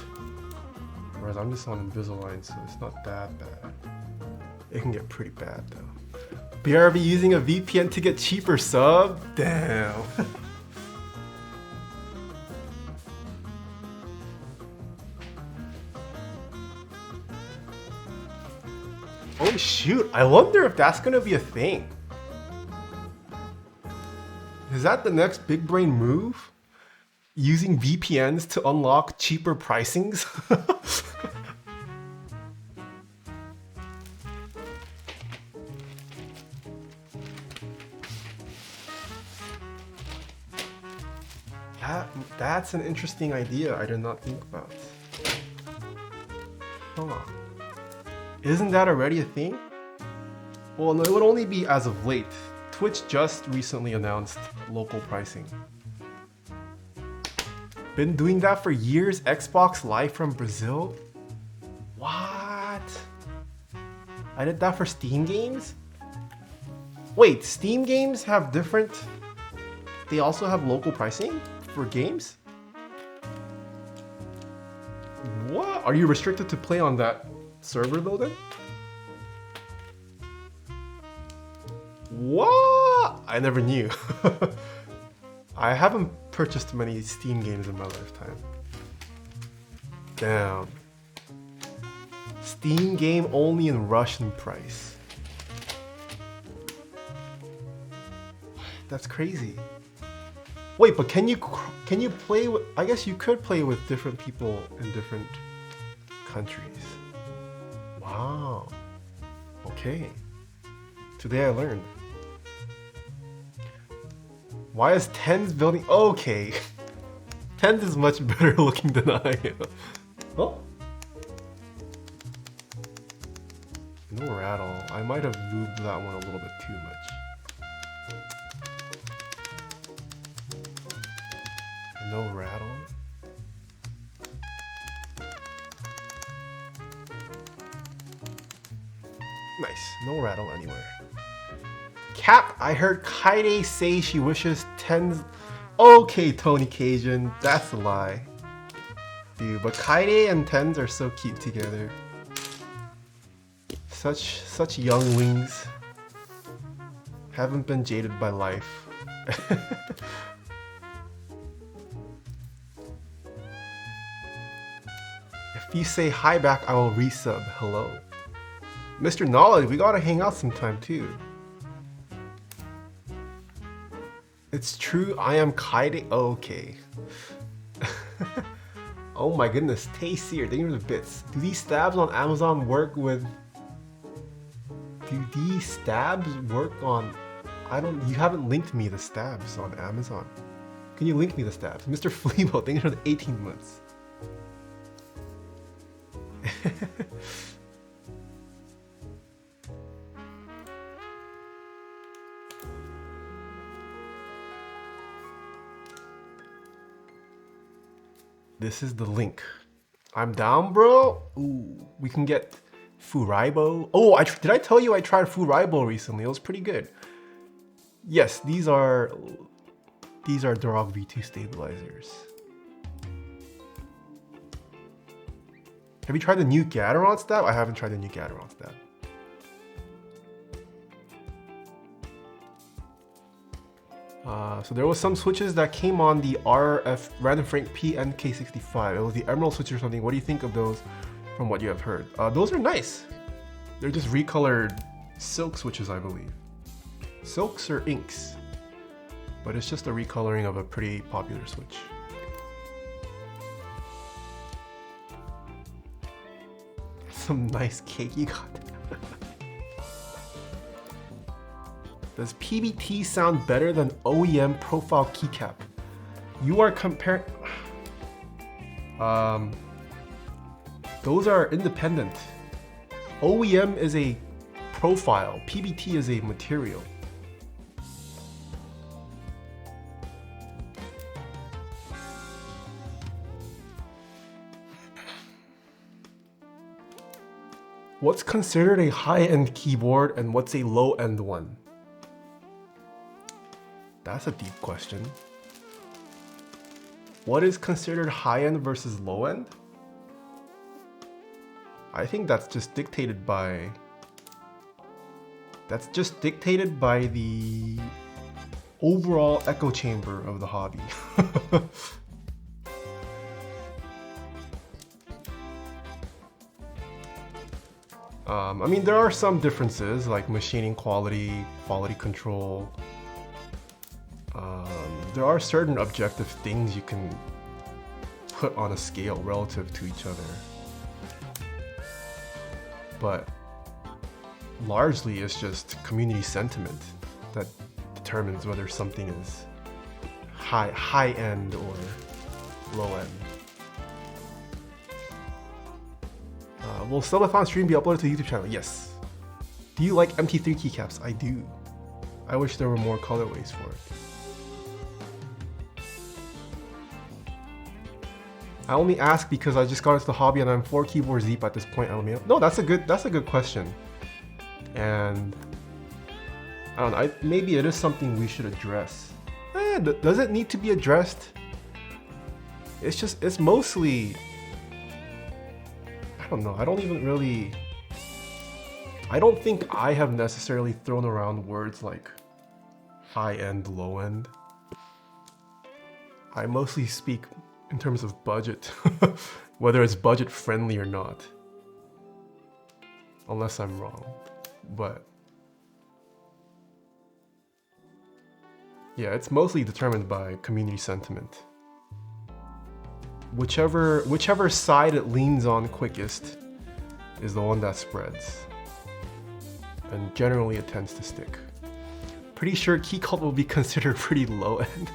Speaker 1: Whereas I'm just on Invisalign, so it's not that bad. It can get pretty bad though. BRB using a VPN to get cheaper sub? Damn. Oh shoot, I wonder if that's gonna be a thing. Is that the next big brain move? Using VPNs to unlock cheaper pricings? That's an interesting idea I did not think about. Huh. Isn't that already a thing? Well, no, it would only be as of late. Twitch just recently announced local pricing. Been doing that for years? Xbox Live from Brazil? What? I did that for Steam games? Wait, Steam games have different... They also have local pricing for games? What? Are you restricted to play on that server though then? What? I never knew. I haven't purchased many Steam games in my lifetime. Damn. Steam game only in Russian price. That's crazy. Wait, but can you play with, I guess you could play with different people in different countries. Wow. Okay. Today I learned. Why is Tens building? Okay. Tens is much better looking than I am. Oh. No rattle. I might have lubed that one a little bit too much. No rattle. Nice, no rattle anywhere. Cap, I heard Kaide say she wishes tens. Okay, Tony Cajun, that's a lie. Dude, but Kaide and tens are so cute together. Such younglings. Haven't been jaded by life. If you say hi back, I will resub. Hello. Mr. Knowledge, we gotta hang out sometime too. It's true, I am Kaide. Okay. Oh my goodness, Taeha, thank you for the bits. Do these stabs on Amazon work with... Do these stabs work on... You haven't linked me the stabs on Amazon. Can you link me the stabs? Mr. Fleebo, thank you for the 18 months. This is the link. I'm down, bro. Ooh, we can get Furaibo. Oh, did I tell you I tried Furaibo recently? It was pretty good. Yes, these are Dorog V2 stabilizers. Have you tried the new Gateron stab? I haven't tried the new Gateron stab. So there was some switches that came on the RF Random Frank PNK65. It was the Emerald switch or something. What do you think of those from what you have heard? Those are nice. They're just recolored silk switches, I believe. Silks or inks. But it's just a recoloring of a pretty popular switch. Some nice cake you got. Does PBT sound better than OEM profile keycap? You are comparing... those are independent. OEM is a profile, PBT is a material. What's considered a high-end keyboard and what's a low-end one? That's a deep question. What is considered high-end versus low-end? I think that's just dictated by... That's just dictated by the overall echo chamber of the hobby. I mean, there are some differences like machining quality, quality control. There are certain objective things you can put on a scale relative to each other. But largely it's just community sentiment that determines whether something is high end or low end. Will Subathon stream be uploaded to the YouTube channel? Yes. Do you like MT3 keycaps? I do. I wish there were more colorways for it. I only ask because I just got into the hobby and I'm 4 keyboards deep at this point. No, that's a good question. And I don't know, maybe it is something we should address. Does it need to be addressed? It's mostly, I don't know, I don't think I have necessarily thrown around words like high end, low end. I mostly speak in terms of budget, whether it's budget friendly or not. Unless I'm wrong, but yeah, it's mostly determined by community sentiment. Whichever side it leans on quickest is the one that spreads. And generally it tends to stick. Pretty sure Key Cult will be considered pretty low end.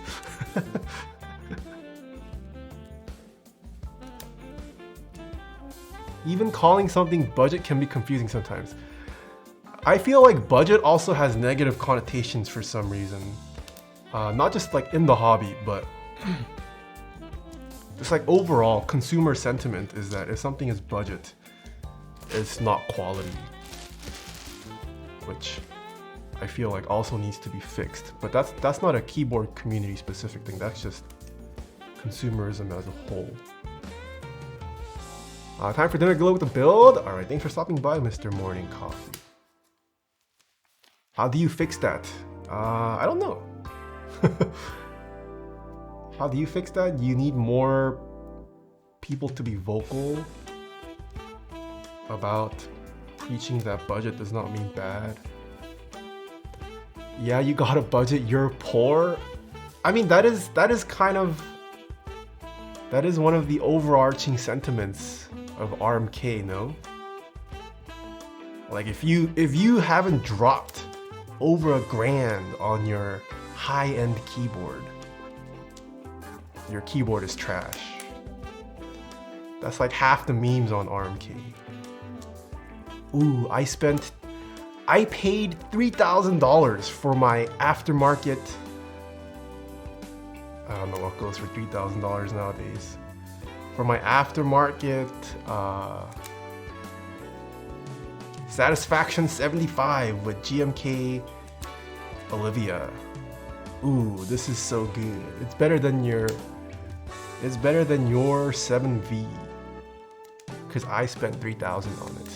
Speaker 1: Even calling something budget can be confusing sometimes. I feel like budget also has negative connotations for some reason. Not just like in the hobby, but just like overall consumer sentiment is that if something is budget, it's not quality. Which I feel like also needs to be fixed. But that's not a keyboard community specific thing, that's just consumerism as a whole. Time for dinner glow with the build. Alright, thanks for stopping by, Mr. Morning Coffee. How do you fix that? I don't know. How do you fix that? You need more people to be vocal about preaching that budget does not mean bad. Yeah, you got a budget, you're poor. I mean, that is one of the overarching sentiments of RMK, no? Like if you haven't dropped over $1,000 on your high-end keyboard, your keyboard is trash. That's like half the memes on RMK. Ooh, I paid $3,000 for my aftermarket. I don't know what goes for $3,000 nowadays. For my aftermarket Satisfaction 75 with GMK Olivia. Ooh, this is so good. It's better than your 7V. Cause I spent $3,000 on it.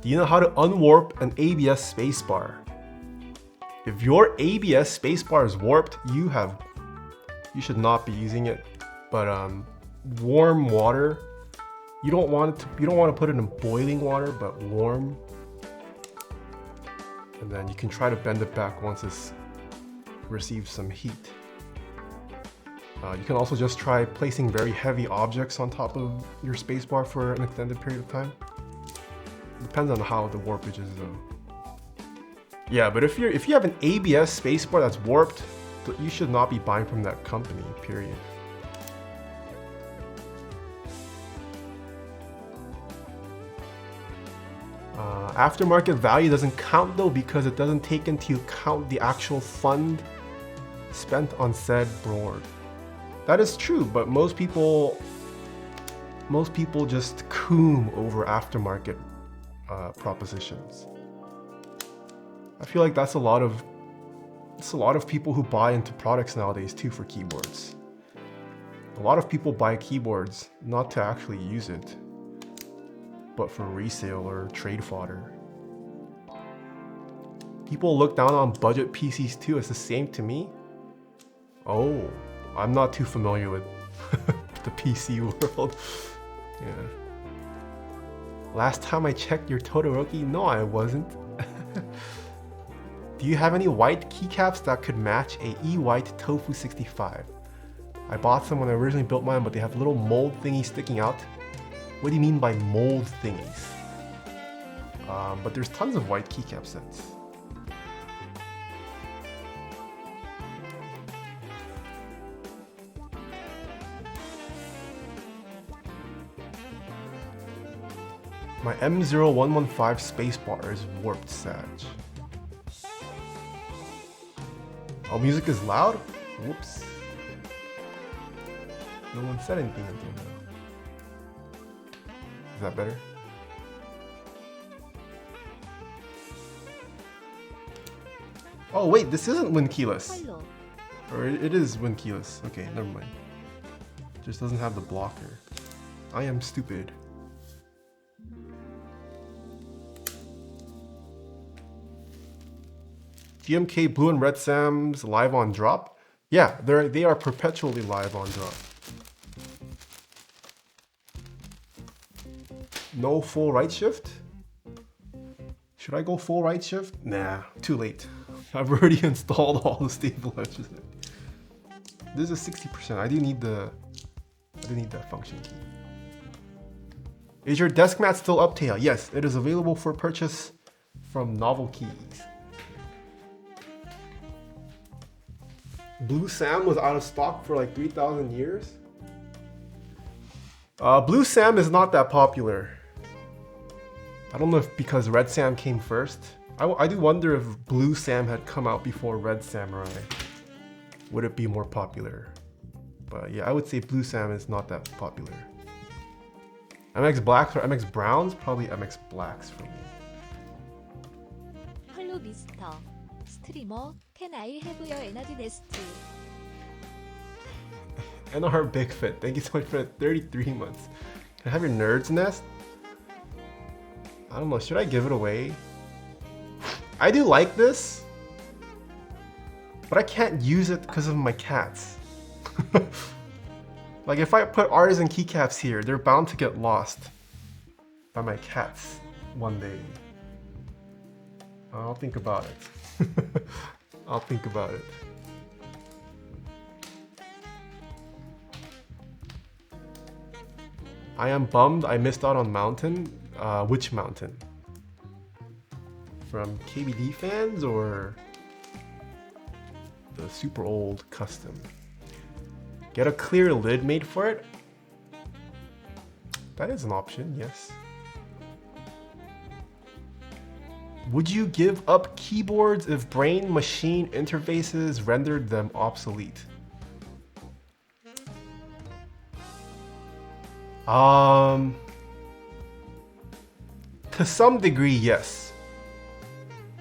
Speaker 1: Do you know how to unwarp an ABS spacebar? If your ABS spacebar is warped, you should not be using it. But warm water, you don't want to put it in boiling water, but warm. And then you can try to bend it back once it's received some heat. You can also just try placing very heavy objects on top of your spacebar for an extended period of time. Depends on how the warpage is though. Yeah, but if you have an ABS spacebar that's warped, you should not be buying from that company, period. Aftermarket value doesn't count though because it doesn't take into account the actual fund spent on said board. That is true, but most people just coom over aftermarket propositions. I feel like that's a lot of people who buy into products nowadays too for keyboards. A lot of people buy keyboards not to actually use it, but for resale or trade fodder. People look down on budget PCs too. It's the same to me. Oh, I'm not too familiar with the PC world. Yeah. Last time I checked your Todoroki, no I wasn't. Do you have any white keycaps that could match a E-White Tofu 65? I bought some when I originally built mine, but they have little mold thingies sticking out. What do you mean by mold thingies? But there's tons of white keycap sets. My M0115 spacebar is warped, Sag. Oh, music is loud? Whoops. No one said anything until now. Is that better? Oh wait, this isn't wind keyless. Or it is wind keyless. Okay, never mind. Just doesn't have the blocker. I am stupid. GMK Blue and Red Sams live on drop? Yeah, they are perpetually live on drop. No full right shift? Should I go full right shift? Nah, too late. I've already installed all the stabilizers. This is 60%. I do need that function key. Is your desk mat still up, Taeha? Yes, it is available for purchase from Novel Keys. Blue Sam was out of stock for like 3,000 years. Blue Sam is not that popular. I don't know if because Red Sam came first. I do wonder if Blue Sam had come out before Red Samurai. Would it be more popular? But yeah, I would say Blue Sam is not that popular. MX Blacks or MX Browns? Probably MX Blacks for me.
Speaker 2: 헐로 미스터 스트리머 Can I have your energy nest?
Speaker 1: NR Big Fit, thank you so much for the 33 months. Can I have your Nerds Nest? I don't know, should I give it away? I do like this, but I can't use it because of my cats. Like if I put artisan keycaps here, they're bound to get lost by my cats one day. I'll think about it. I'll think about it. I am bummed I missed out on Mountain. Which Mountain? From KBD fans or the super old custom? Get a clear lid made for it? That is an option, yes. Would you give up keyboards if brain-machine interfaces rendered them obsolete? To some degree, yes.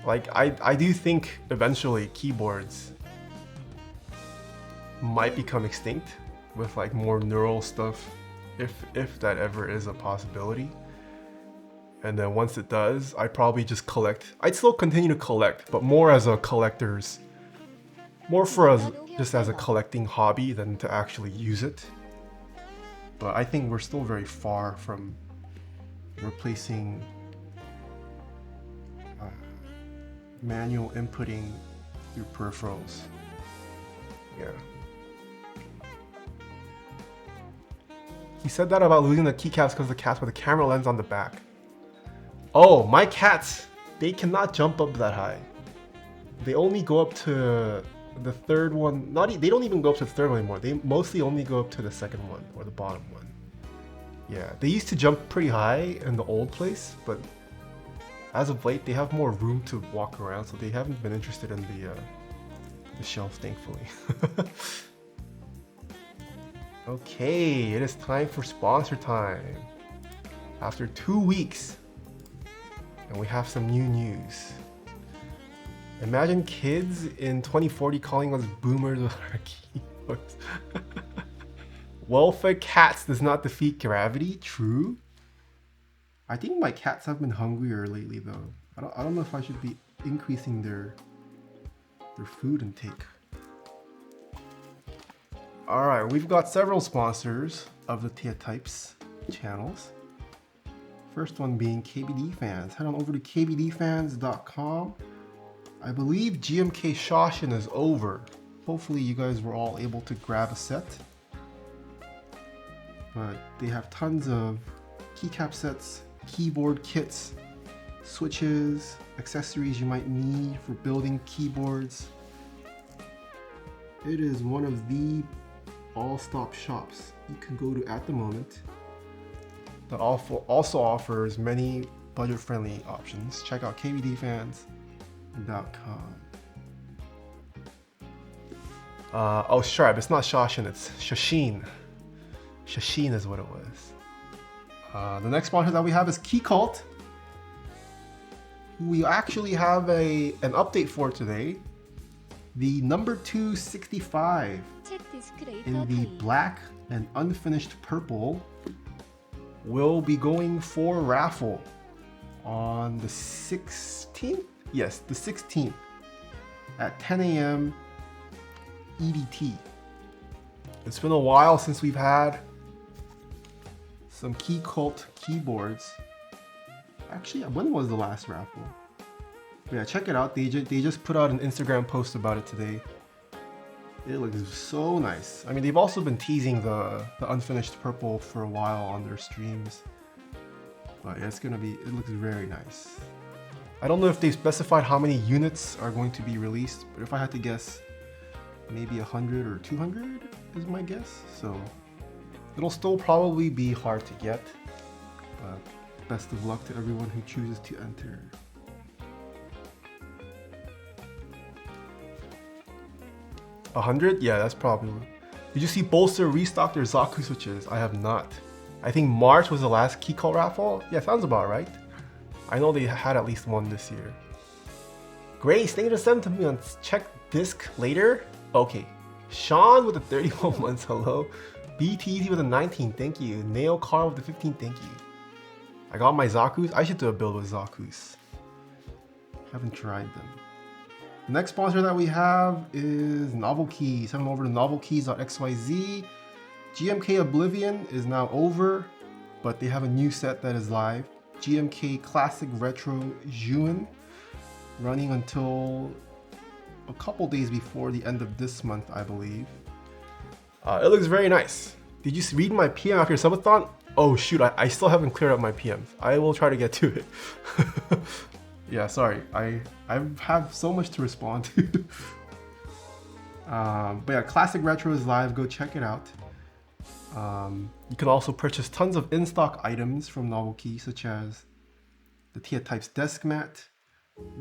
Speaker 1: Like, I do think eventually keyboards might become extinct with like more neural stuff, if that ever is a possibility. And then once it does, I'd probably just collect. I'd still continue to collect, but more as a collector's, more for just as a collecting hobby than to actually use it. But I think we're still very far from replacing manual inputting through peripherals. Yeah. He said that about losing the keycaps because the cats with the camera lens on the back. Oh, my cats, they cannot jump up that high. They only go up to the third one. They don't even go up to the third one anymore. They mostly only go up to the second one or the bottom one. Yeah, they used to jump pretty high in the old place, but as of late, they have more room to walk around, so they haven't been interested in the shelf, thankfully. Okay, it is time for sponsor time. After 2 weeks, and we have some new news. Imagine kids in 2040 calling us boomers with our keyboards. Well-fed cats does not defeat gravity. True. I think my cats have been hungrier lately, though. I don't know if I should be increasing their food intake. All right, we've got several sponsors of the Taeha Types channels. First one being KBD fans. Head on over to kbdfans.com. I believe GMK Shoshin is over. Hopefully you guys were all able to grab a set. But they have tons of keycap sets, keyboard kits, switches, accessories you might need for building keyboards. It is one of the all-stop shops you can go to at the moment that also offers many budget-friendly options. Check out kbdfans.com. Oh, Stripe, it's not Shoshin, it's Shashin. Shashin is what it was. The next sponsor that we have is Keycult, who we actually have an update for today. The number 265 in the black and unfinished purple will be going for raffle on the 16th? Yes, the 16th at 10 a.m. EDT. It's been a while since we've had some Keycult keyboards. Actually, when was the last raffle? But yeah, check it out. They just put out an Instagram post about it today. It looks so nice. I mean, they've also been teasing the unfinished purple for a while on their streams. But yeah, it looks very nice. I don't know if they've specified how many units are going to be released, but if I had to guess, maybe 100 or 200 is my guess. So It'll still probably be hard to get, but best of luck to everyone who chooses to enter. $100? Yeah, that's probably. Did you see Bolster restock their Zaku switches? I have not. I think March was the last Keycap raffle. Yeah, sounds about right. I know they had at least one this year. Grace, thank you for 7 months. Check disc later. Okay. Sean with the 31 months. Hello. BTZ with the 19. Thank you. Nail Car with the 15. Thank you. I got my Zakus. I should do a build with Zakus. Haven't tried them. The next sponsor that we have is Novel Keys. Head on over to novelkeys.xyz. GMK Oblivion is now over, but they have a new set that is live. GMK Classic Retro Juin, running until a couple days before the end of this month, I believe. It looks very nice. Did you read my PM after your subathon? Oh shoot, I still haven't cleared up my PMs. I will try to get to it. Yeah, sorry. I have so much to respond to. But yeah, Classic Retro is live. Go check it out. You can also purchase tons of in-stock items from Novel Key, such as the Taeha Types desk mat,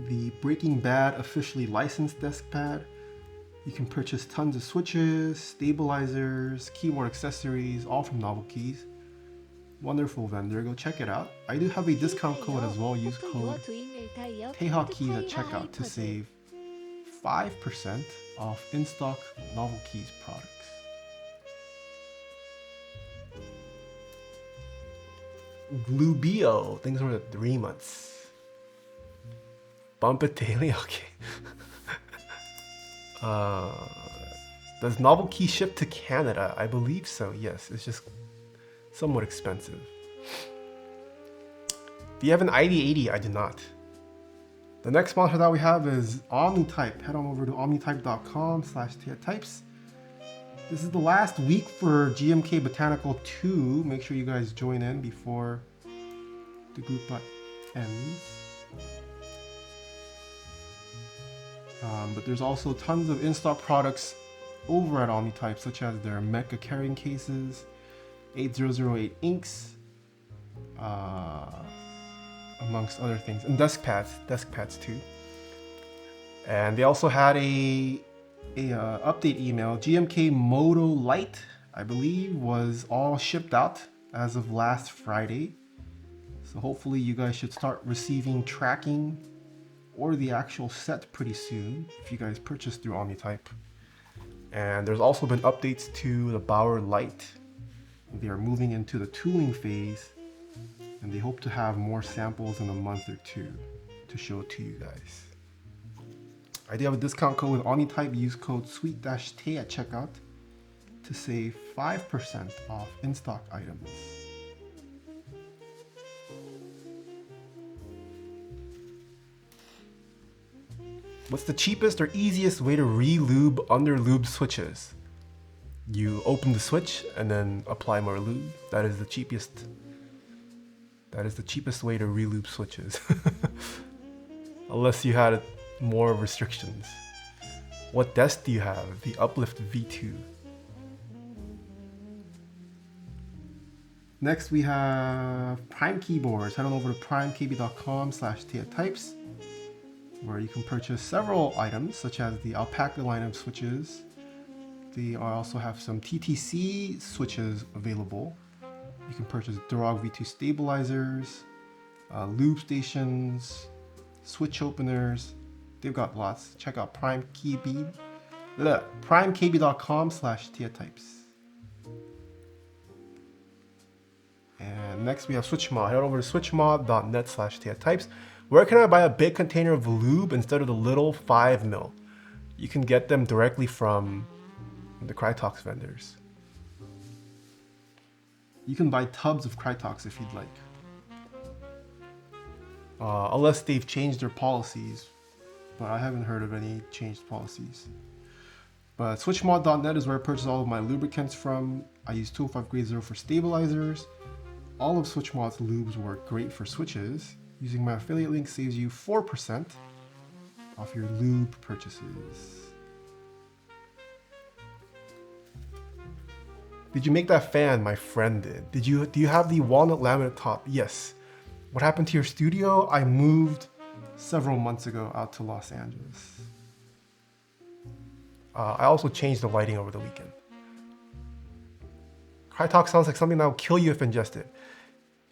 Speaker 1: the Breaking Bad officially licensed desk pad. You can purchase tons of switches, stabilizers, keyboard accessories, all from Novel Keys. Wonderful vendor, go check it out. I do have a discount code as well. Use code Taeha Keys at checkout to save 5% off in-stock Novel Keys products. Glubio, things for the 3 months. Bump it daily, okay. Does Novel Key ship to Canada? I believe so, yes. It's just somewhat expensive. Do you have an ID80? I do not. The next sponsor that we have is OmniType. Head on over to omnitype.com/Taeha-types. This is the last week for GMK Botanical 2. Make sure you guys join in before the group ends. But there's also tons of in-stock products over at OmniType, such as their Mecha carrying cases, 8008 inks, amongst other things, and desk pads too. And they also had a update email. GMK Moto Lite, I believe, was all shipped out as of last Friday. So hopefully you guys should start receiving tracking or the actual set pretty soon if you guys purchase through OmniType. And there's also been updates to the Bauer Lite. They are moving into the tooling phase, and they hope to have more samples in a month or two to show to you guys. I do have a discount code with OmniType. Use code SWEET-TAE at checkout to save 5% off in-stock items. What's the cheapest or easiest way to re-lube under lube switches? You open the switch and then apply more lube. That is the cheapest. That is the cheapest way to re-lube switches. Unless you had more restrictions. What desk do you have? The Uplift V2. Next we have Prime Keyboards. Head on over to primekb.com/Taeha-types, where you can purchase several items such as the Alpaca line of switches. They also have some TTC switches available. You can purchase Durag V2 stabilizers, lube stations, switch openers. They've got lots. Check out primekb.com/Taeha-types. And next we have SwitchMod. Head over to switchmod.net/Taeha-types. Where can I buy a big container of lube instead of the little 5ml? You can get them directly from the Krytox vendors. You can buy tubs of Krytox if you'd like. Unless they've changed their policies, but I haven't heard of any changed policies. But switchmod.net is where I purchase all of my lubricants from. I use 205 grade 0 for stabilizers. All of SwitchMod's lubes work great for switches. Using my affiliate link saves you 4% off your lube purchases. Did you make that fan? My friend did. Do you have the walnut laminate top? Yes. What happened to your studio? I moved several months ago out to Los Angeles. I also changed the lighting over the weekend. Krytox sounds like something that will kill you if ingested.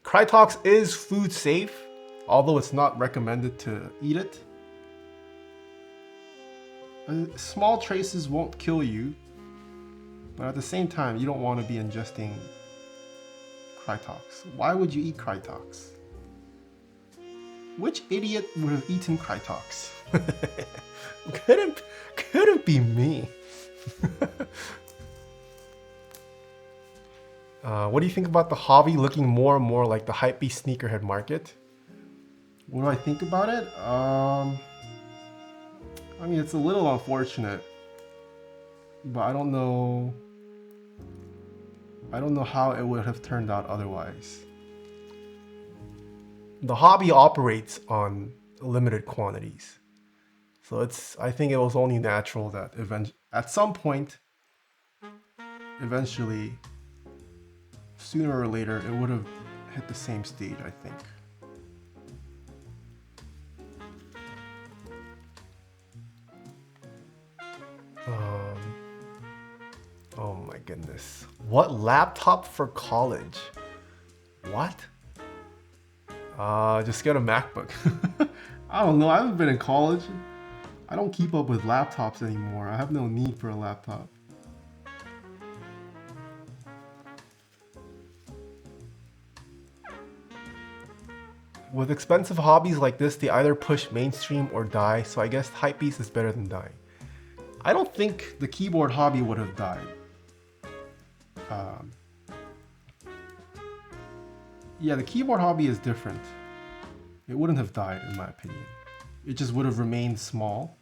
Speaker 1: Krytox is food safe, although it's not recommended to eat it. Small traces won't kill you, but at the same time, you don't want to be ingesting Krytox. Why would you eat Krytox? Which idiot would have eaten Krytox? couldn't be me. What do you think about the hobby looking more and more like the hypebeast sneakerhead market? What do I think about it? I mean, it's a little unfortunate, but I don't know how it would have turned out otherwise. The hobby operates on limited quantities. So I think it was only natural that at some point, eventually, sooner or later, it would have hit the same stage, I think. Oh my goodness. What laptop for college? What? Just get a MacBook. I don't know, I haven't been in college. I don't keep up with laptops anymore. I have no need for a laptop. With expensive hobbies like this, they either push mainstream or die, so I guess hypebeast is better than dying. I don't think the keyboard hobby would have died. Yeah, the keyboard hobby is different. It wouldn't have died, in my opinion. It just would have remained small.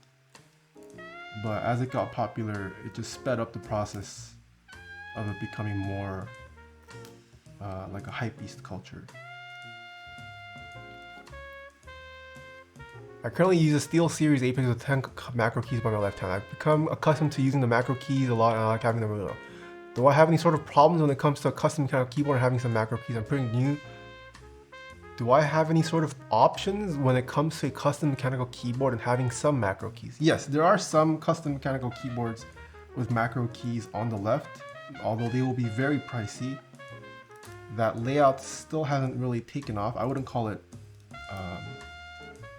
Speaker 1: But as it got popular, it just sped up the process of it becoming more like a hypebeast culture. I currently use a SteelSeries Apex with 10 macro keys by my left hand. I've become accustomed to using the macro keys a lot and I like having them really low. Do I have any sort of problems when it comes to a custom kind of keyboard and having some macro keys? I'm pretty new. Do I have any sort of options when it comes to a custom mechanical keyboard and having some macro keys? Yes, there are some custom mechanical keyboards with macro keys on the left, although they will be very pricey. That layout still hasn't really taken off. I wouldn't call it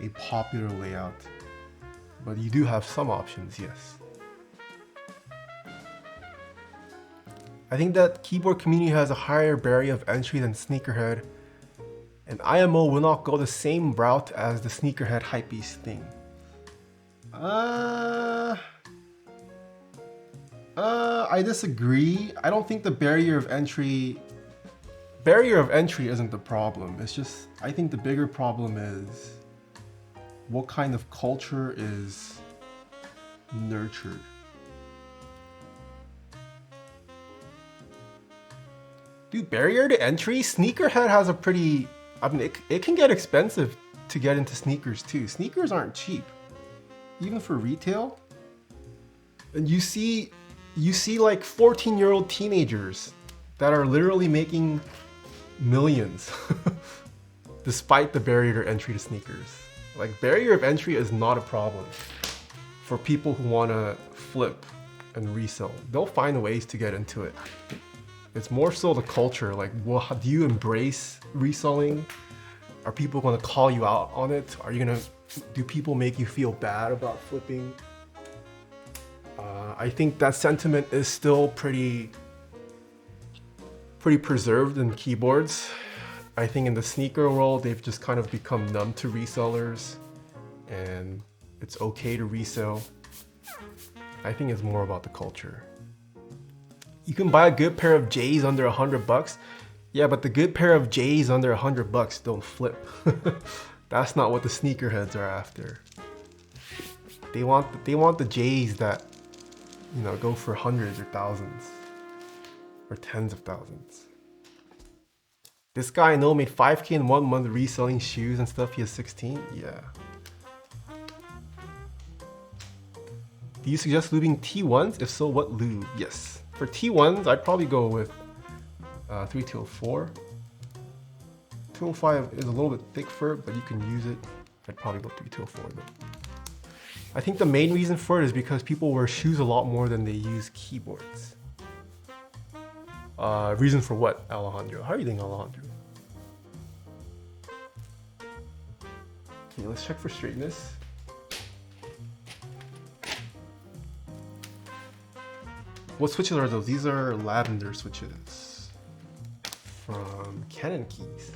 Speaker 1: a popular layout, but you do have some options, yes. I think that keyboard community has a higher barrier of entry than sneakerhead, and IMO will not go the same route as the sneakerhead hypebeast thing. I disagree. I don't think the barrier of entry isn't the problem. It's just, I think the bigger problem is what kind of culture is nurtured. Dude, barrier to entry? Sneakerhead has a pretty, I mean, it can get expensive to get into sneakers too. Sneakers aren't cheap, even for retail. And you see like 14-year-old teenagers that are literally making millions despite the barrier to entry to sneakers. Like, barrier of entry is not a problem for people who want to flip and resell. They'll find ways to get into it. It's more so the culture, like, well, do you embrace reselling? Are people going to call you out on it? Do people make you feel bad about flipping? I think that sentiment is still pretty preserved in keyboards. I think in the sneaker world, they've just kind of become numb to resellers and it's okay to resell. I think it's more about the culture. You can buy a good pair of J's under $100. Yeah, but the good pair of J's under $100 don't flip. That's not what the sneakerheads are after. They want the J's that, you know, go for hundreds or thousands or tens of thousands. This guy I know made $5K in 1 month reselling shoes and stuff. He has 16. Yeah. Do you suggest lubing T1s? If so, what lube? Yes. For T1s, I'd probably go with 3204. 205 is a little bit thick for it, but you can use it. I'd probably go 3204 though. I think the main reason for it is because people wear shoes a lot more than they use keyboards. Reason for what, Alejandro? How are you doing, Alejandro? Okay, let's check for straightness. What switches are those? These are Lavender switches from Canon Keys.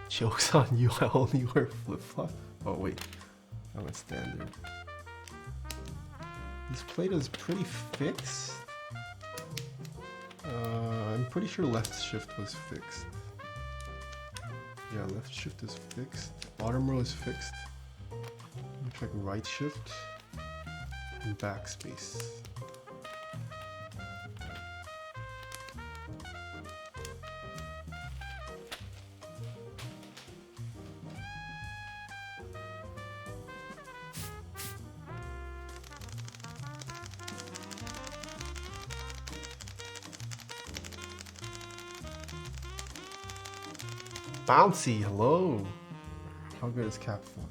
Speaker 1: Jokes on you, I only wear flip-flop. Oh wait, I'm a standard. This plate is pretty fixed. I'm pretty sure left shift was fixed. Yeah, left shift is fixed. Bottom row is fixed. Looks like right shift and backspace. Bouncy, hello. How good is caps lock?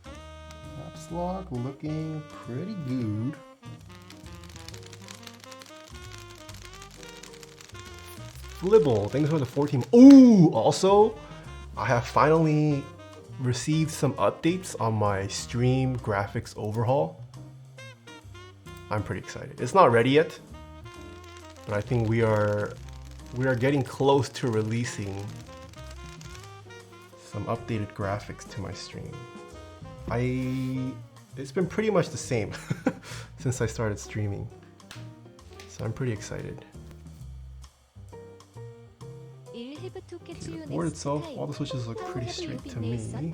Speaker 1: Caps lock looking pretty good. Flibble, thanks for the 14. Ooh, also, I have finally received some updates on my stream graphics overhaul. I'm pretty excited. It's not ready yet, but I think we are getting close to releasing some updated graphics to my stream. It's been pretty much the same since I started streaming, so I'm pretty excited. The board itself, all the switches look pretty straight to me.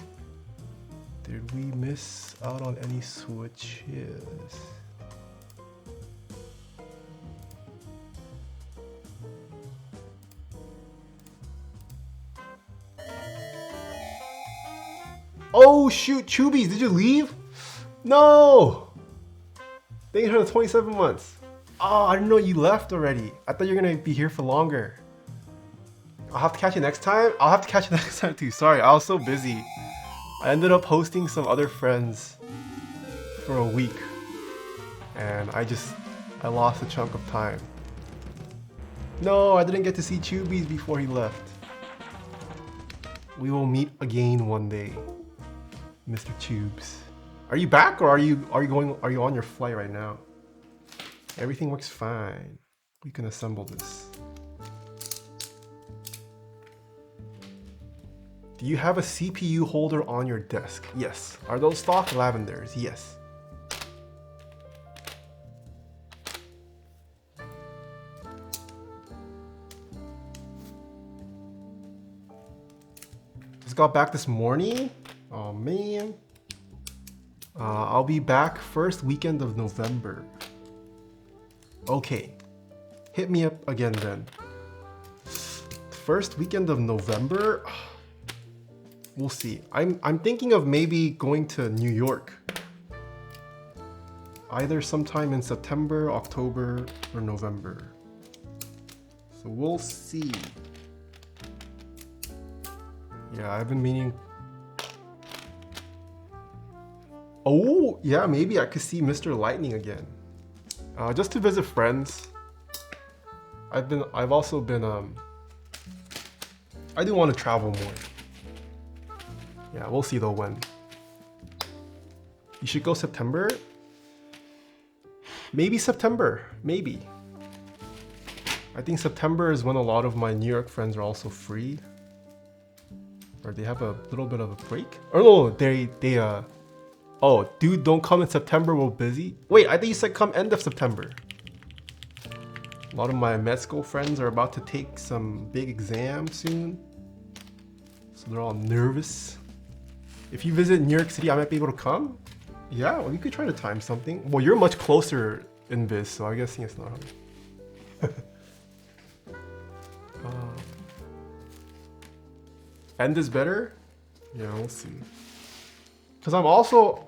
Speaker 1: Did we miss out on any switches? Oh shoot, Chubies, did you leave? No! Thank you for the 27 months. Oh, I didn't know you left already. I thought you were gonna be here for longer. I'll have to catch you next time. I'll have to catch you next time too. Sorry, I was so busy. I ended up hosting some other friends for a week. And I lost a chunk of time. No, I didn't get to see Chubies before he left. We will meet again one day. Mr. Tubes. Are you back or are you on your flight right now? Everything works fine. We can assemble this. Do you have a CPU holder on your desk? Yes. Are those stock Lavendars? Yes. Just got back this morning. Oh man. I'll be back first weekend of November. Okay. Hit me up again then. First weekend of November? We'll see. I'm thinking of maybe going to New York. Either sometime in September, October, or November. So we'll see. Yeah, I've been meaning. Oh, yeah, maybe I could see Mr. Lightning again. Just to visit friends. I've also been, I do want to travel more. Yeah, we'll see though when. You should go September? Maybe September, maybe. I think September is when a lot of my New York friends are also free. Or they have a little bit of a break. Or no, oh, dude, don't come in September, we're busy. Wait, I think you said come end of September. A lot of my med school friends are about to take some big exams soon. So they're all nervous. If you visit New York City, I might be able to come. Yeah, well, you could try to time something. Well, you're much closer in Viz, so I guess it's not hard. End is better? Yeah, we'll see. Because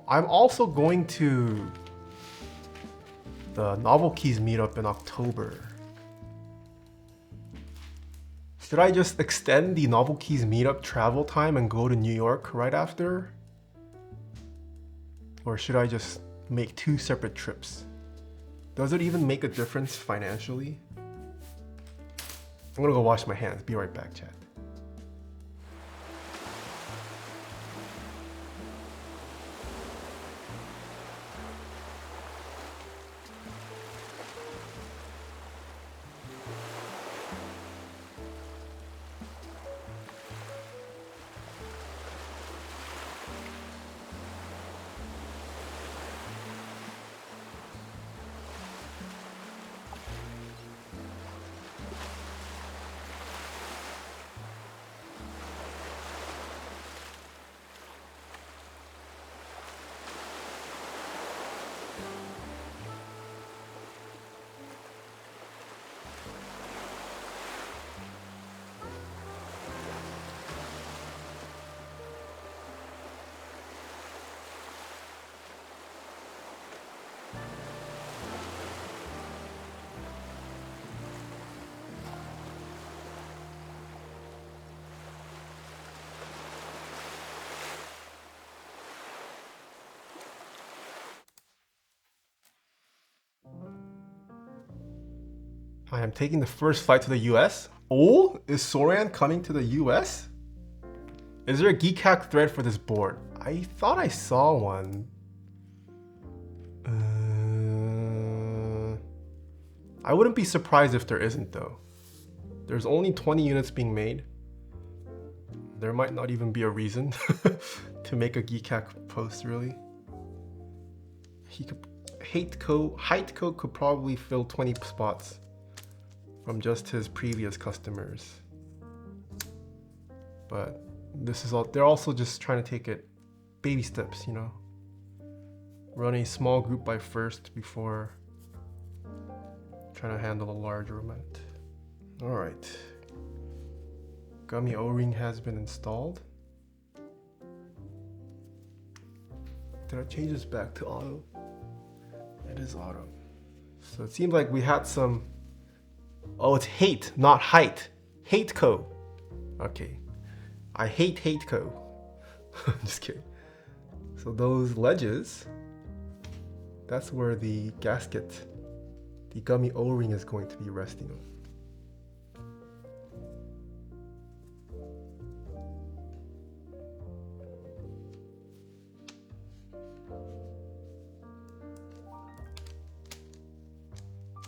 Speaker 1: I'm also going to the Novel Keys meetup in October. Should I just extend the Novel Keys meetup travel time and go to New York right after? Or should I just make 2 separate trips? Does it even make a difference financially? I'm gonna go wash my hands. Be right back, chat. I am taking the first flight to the US. Oh, is Soran coming to the US? Is there a Geekhack thread for this board? I thought I saw one. I wouldn't be surprised if there isn't though. There's only 20 units being made. There might not even be a reason to make a Geekhack post really. Heightco could probably fill 20 spots from just his previous customers. But this is all, they're also just trying to take it baby steps, you know. Run a small group by first before trying to handle a larger amount. All right. Gummy O-ring has been installed. Did I change this back to auto? It is auto. So it seems like we had some. Oh, it's hate, not height. Hateco. Okay. I hate Hateco. I'm just kidding. So those ledges, that's where the gasket, the gummy O-ring is going to be resting on.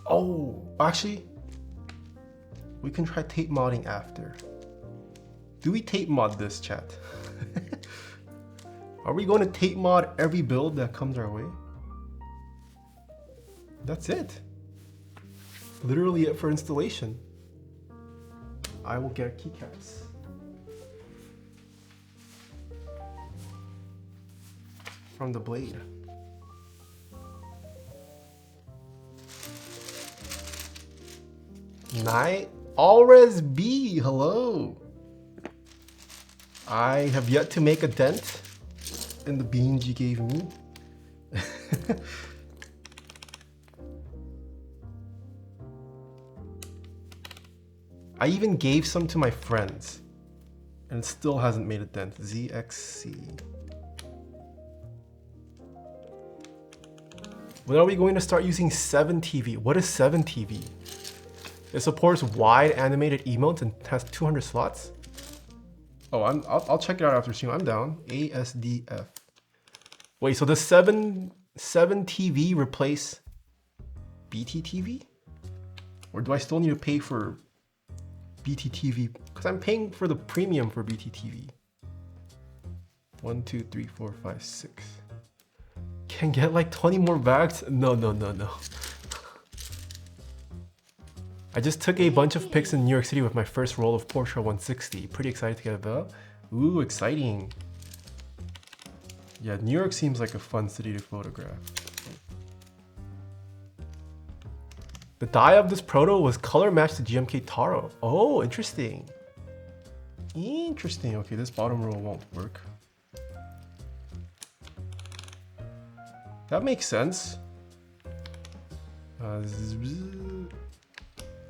Speaker 1: Oh, actually, we can try tape modding after. Do we tape mod this, chat? Are we going to tape mod every build that comes our way? That's it. Literally it for installation. I will get keycaps. From the blade. Night. Alres B, hello. I have yet to make a dent in the beans you gave me. I even gave some to my friends and it still hasn't made a dent. ZXC. When are we going to start using 7TV? What is 7TV? It supports wide animated emotes and has 200 slots. Oh, I'll check it out after stream. I'm down. ASDF. Wait, so does 7TV replace BTTV? Or do I still need to pay for BTTV? Because I'm paying for the premium for BTTV. 1, 2, 3, 4, 5, 6. Can get like 20 more bags? No. I just took a bunch of pics in New York City with my first roll of Porsche 160. Pretty excited to get a bill. Ooh, exciting. Yeah, New York seems like a fun city to photograph. The dye of this proto was color matched to GMK Taro. Oh, interesting. Interesting. Okay, this bottom row won't work. That makes sense.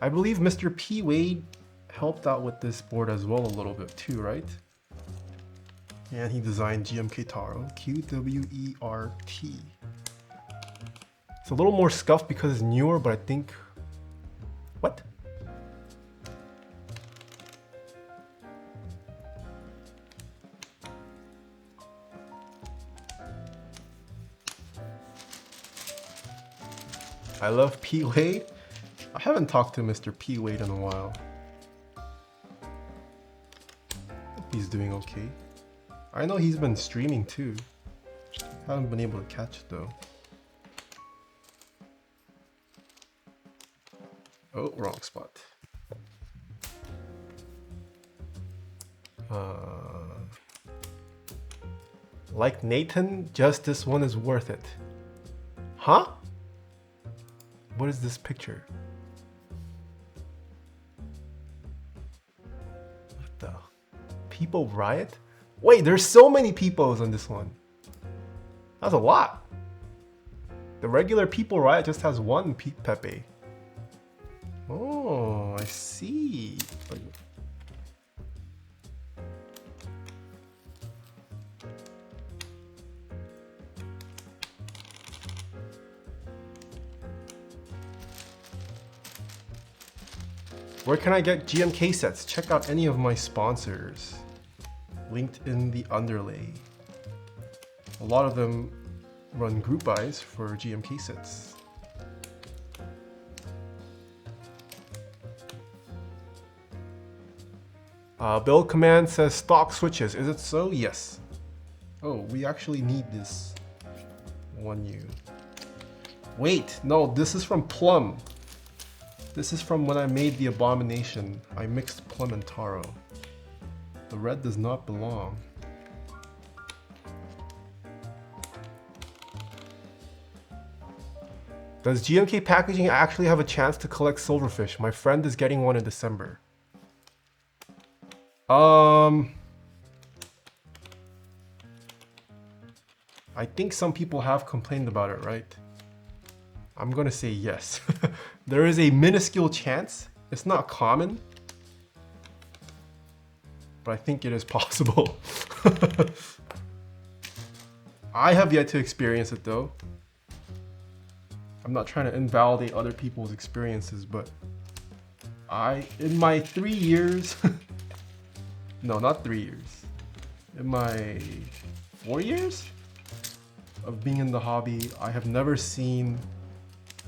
Speaker 1: I believe Mr. P. Wade helped out with this board as well a little bit too, right? And he designed GMK Taro, QWERT. It's a little more scuffed because it's newer, but I think... What? I love P. Wade. I haven't talked to Mr. P. Wade in a while. Hope he's doing okay. I know he's been streaming too. Haven't been able to catch it though. Oh, wrong spot. Like Nathan, just this one is worth it. Huh? What is this picture? What the? People riot? Wait, there's so many peoples on this one. That's a lot. The regular people riot just has one Pepe. Oh, I see. Where can I get GMK sets? Check out any of my sponsors. Linked in the underlay. A lot of them run group buys for GMK sets. Build command says stock switches. Is it so? Yes. Oh, we actually need this 1U. Wait, no, this is from Plum. This is from when I made the abomination. I mixed Plum and Taro. The red does not belong. Does GMK Packaging actually have a chance to collect silverfish? My friend is getting one in December. I think some people have complained about it, right? I'm gonna say yes. There is a minuscule chance. It's not common, but I think it is possible. I have yet to experience it though. I'm not trying to invalidate other people's experiences, but in my 3 years, no, not 3 years, in my 4 years of being in the hobby, I have never seen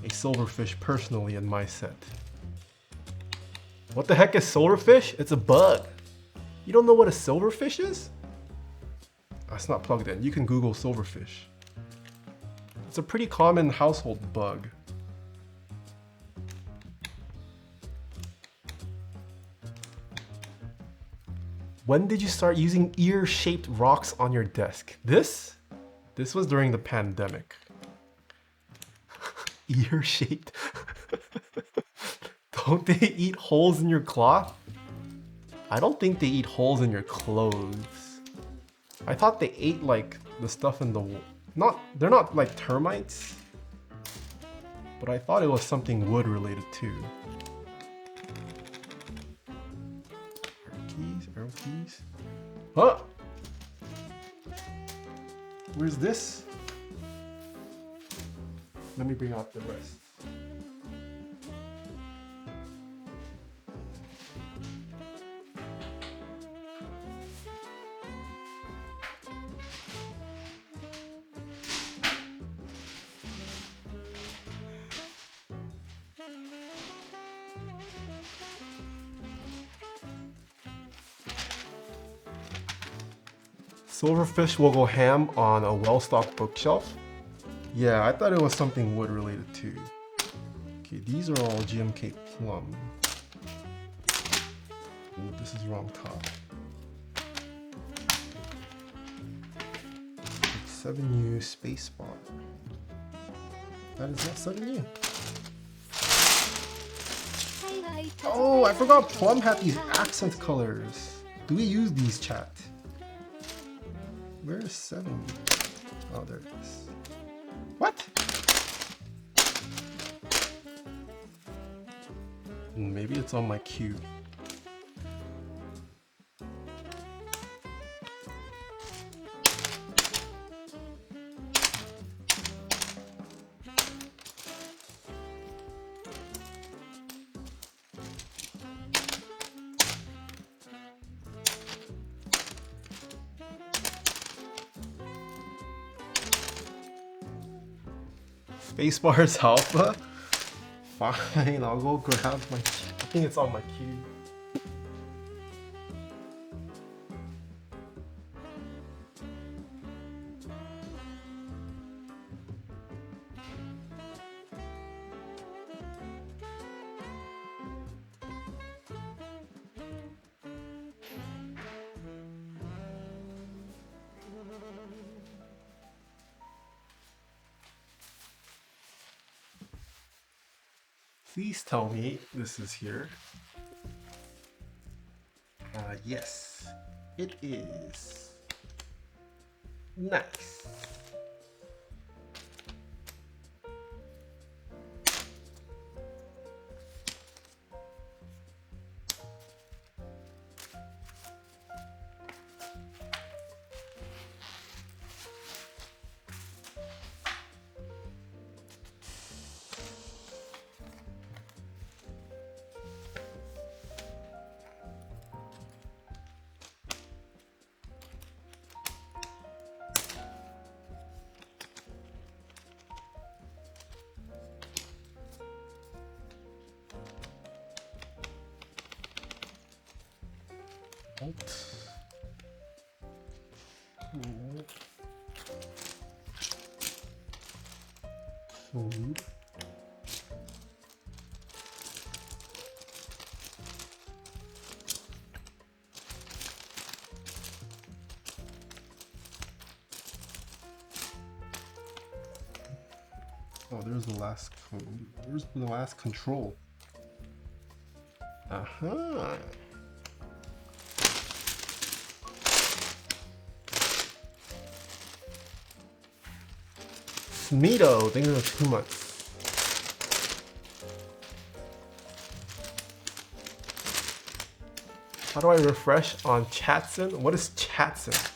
Speaker 1: a silverfish personally in my set. What the heck is silverfish? It's a bug. You don't know what a silverfish is? That's not plugged in. You can Google silverfish. It's a pretty common household bug. When did you start using ear-shaped rocks on your desk? This was during the pandemic. Ear-shaped? Don't they eat holes in your cloth? I don't think they eat holes in your clothes. I thought they ate like the stuff in the they're not like termites, but I thought it was something wood related too. Arrow keys. Huh? Where's this? Let me bring out the rest. Silverfish will go ham on a well-stocked bookshelf. Yeah, I thought it was something wood related too. Okay, these are all GMK Plum. Ooh, this is wrong top. 7U space bar. That is not 7U. Oh, I forgot Plum had these accent colors. Do we use these, chat? Where is 7? Oh, there it is. What? Maybe it's on my queue. Spacebar's alpha? Fine, I'll go grab my... I think it's on my queue. Please tell me this is here. Yes, it is. Nice. Oh, there's the last code. Where's the last control? Aha. Smeeto, thank you for 2 months. How do I refresh on Chatson? What is Chatson?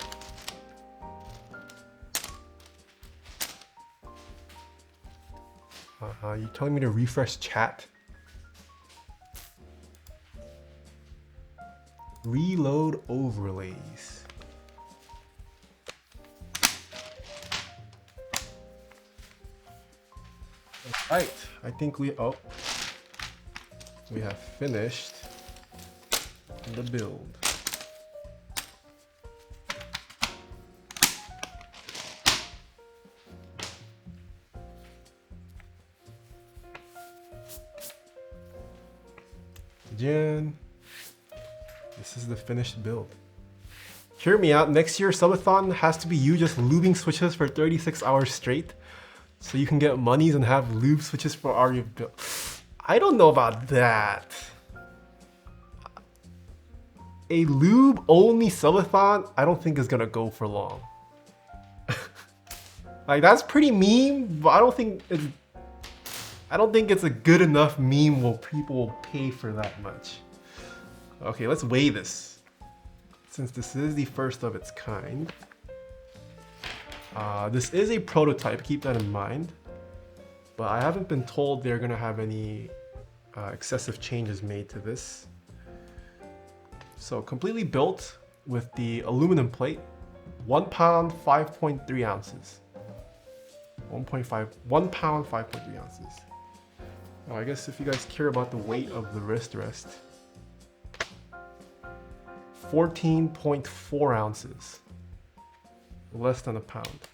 Speaker 1: You telling me to refresh chat? Reload overlays. Right, I think we have finished the build. Jen, this is the finished build. Hear me out, next year subathon has to be you just lubing switches for 36 hours straight so you can get monies and have lube switches for all your build. I don't know about that. A lube only subathon I don't think is gonna go for long. Like that's pretty meme, but I don't think it's a good enough meme where people will pay for that much. Okay, let's weigh this. Since this is the first of its kind. This is a prototype, keep that in mind. But I haven't been told they're gonna have any excessive changes made to this. So completely built with the aluminum plate, 1 pound, 5.3 ounces. 1 pound, 5.3 ounces. I guess if you guys care about the weight of the wrist rest, 14.4 ounces, less than a pound.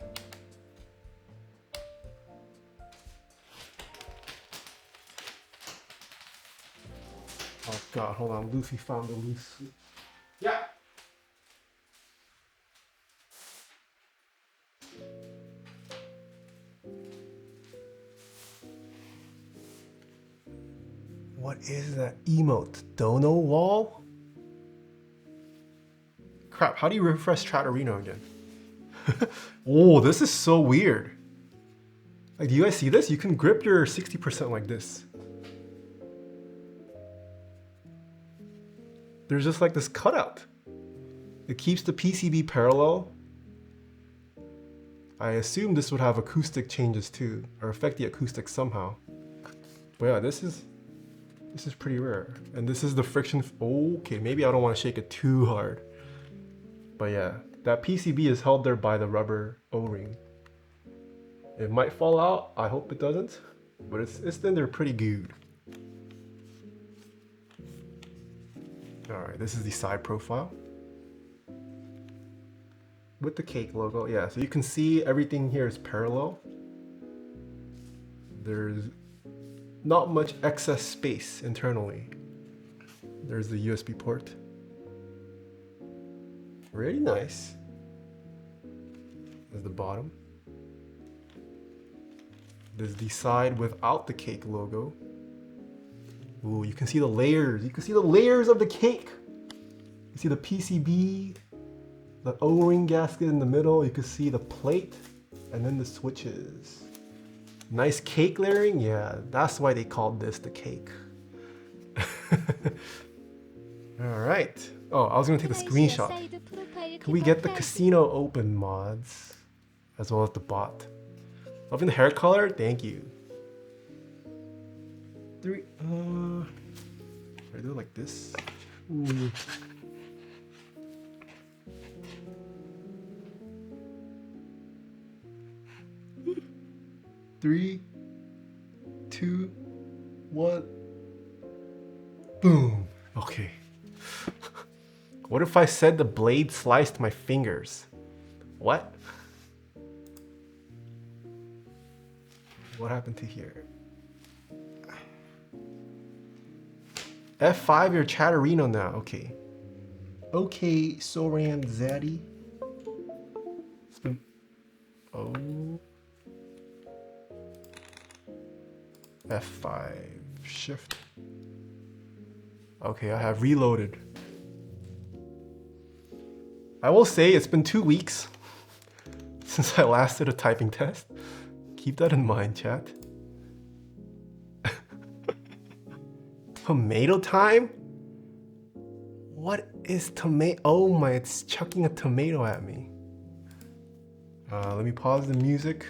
Speaker 1: Oh God, hold on, Luffy found the loose. Yeah. What is that emote? Dono wall? Crap, how do you refresh Chat Arena again? Oh, this is so weird. Like, do you guys see this? You can grip your 60% like this. There's just like this cutout. It keeps the PCB parallel. I assume this would have acoustic changes too, or affect the acoustics somehow. But yeah, this is pretty rare. And this is the friction. Okay, maybe I don't want to shake it too hard. But yeah, that PCB is held there by the rubber O-ring. It might fall out. I hope it doesn't. But it's in there pretty good. Alright, this is the side profile. With the cake logo. Yeah, so you can see everything here is parallel. There's not much excess space internally. There's the USB port. Really nice. There's the bottom. There's the side without the cake logo. Ooh, you can see the layers. You can see the layers of the cake. You see the PCB, the O-ring gasket in the middle. You can see the plate and then the switches. Nice cake layering. Yeah, that's why they called this the cake. All right. Oh, I was gonna take a screenshot. Can we get the casino open mods as well as the bot? Loving the hair color. Thank you. Three. I do it like this. Ooh. Three, two, one. Boom. Okay. What if I said the blade sliced my fingers? What? What happened to here? F5, you're Chatterino now. Okay. Okay, Soran Zaddy. Oh. F5, shift. Okay, I have reloaded. I will say it's been 2 weeks since I last did a typing test. Keep that in mind, chat. Tomato time? What is tomato? Oh my, it's chucking a tomato at me. Let me pause the music.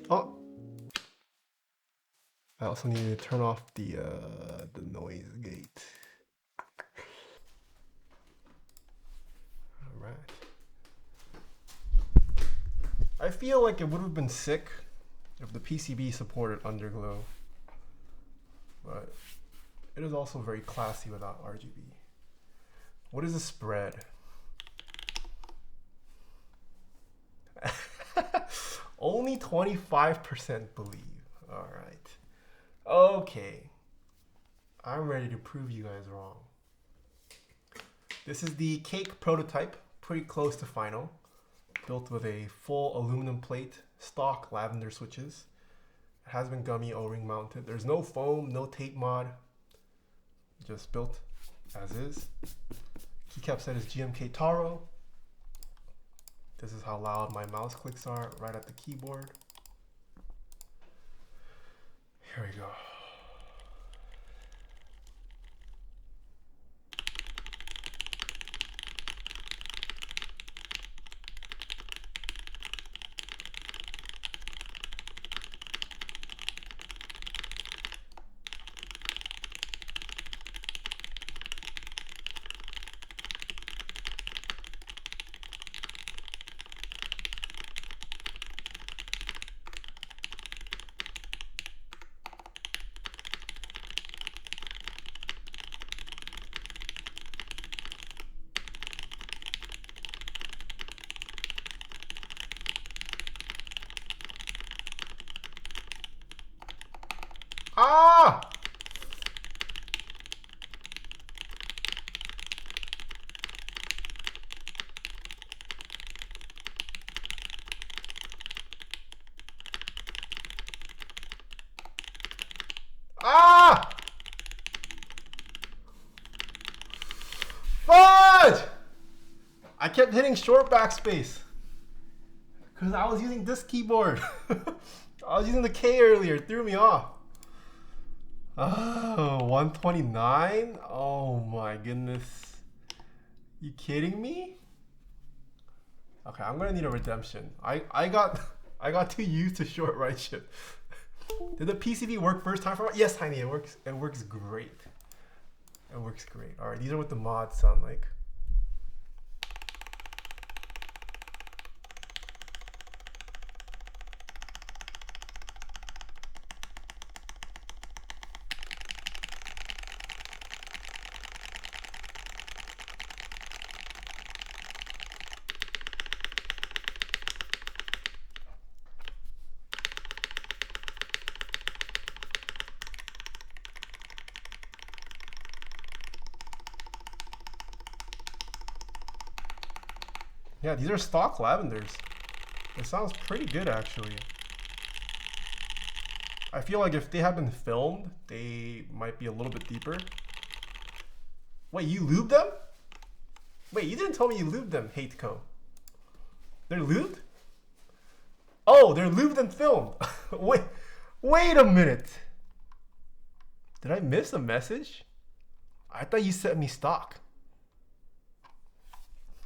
Speaker 1: Oh. I also need to turn off the noise gate. All right. I feel like it would have been sick if the PCB supported underglow, but it is also very classy without RGB. What is the spread? Only 25% believe. All right. Okay. I'm ready to prove you guys wrong. This is the cake prototype, pretty close to final. Built with a full aluminum plate, stock lavender switches. It has been gummy O-ring mounted. There's no foam, no tape mod. Just built as is. Keycap set is GMK Taro. This is how loud my mouse clicks are right at the keyboard. Here we go. kept hitting short backspace because I was using this keyboard. I was using the K earlier. It threw me off. Oh, 129? Oh my goodness. You kidding me? Okay, I'm gonna need a redemption. I got too used to short right shift. Did the PCB work first time for me? Yes, Tiny, it works. It works great. It works great. All right, these are what the mods sound like. Yeah, these are stock Lavendars. It sounds pretty good actually. I feel like if they had been filmed, they might be a little bit deeper. Wait, you lubed them? Wait, you didn't tell me you lubed them, HateCo. They're lubed? Oh, they're lubed and filmed. Wait a minute. Did I miss a message? I thought you sent me stock.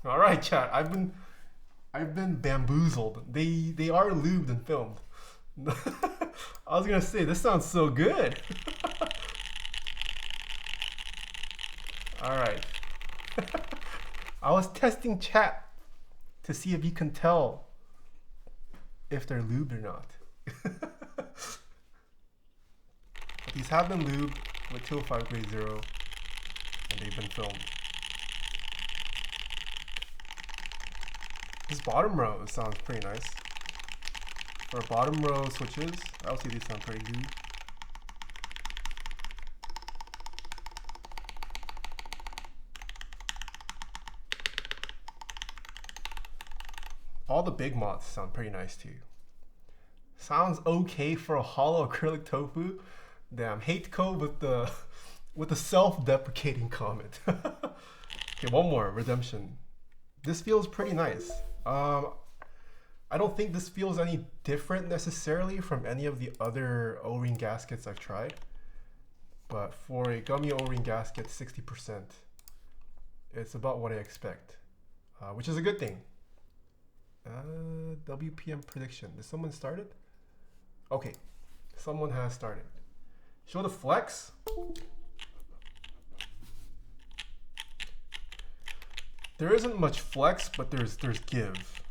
Speaker 1: All right, chat. I've been bamboozled. They are lubed and filmed. I was gonna say this sounds so good. All right. I was testing chat to see if you can tell if they're lubed or not. These have been lubed with 205 grade 0, and they've been filmed. This bottom row sounds pretty nice. For bottom row switches, I also see these sound pretty good. All the big mods sound pretty nice too. Sounds okay for a hollow acrylic tofu. Damn, HateCo with the self-deprecating comment. Okay, one more redemption. This feels pretty nice. I don't think this feels any different necessarily from any of the other O-ring gaskets I've tried. But for a gummy O-ring gasket, 60%, it's about what I expect, which is a good thing. WPM prediction. Did someone start it? Okay, someone has started. Show the flex. There isn't much flex, but there's give.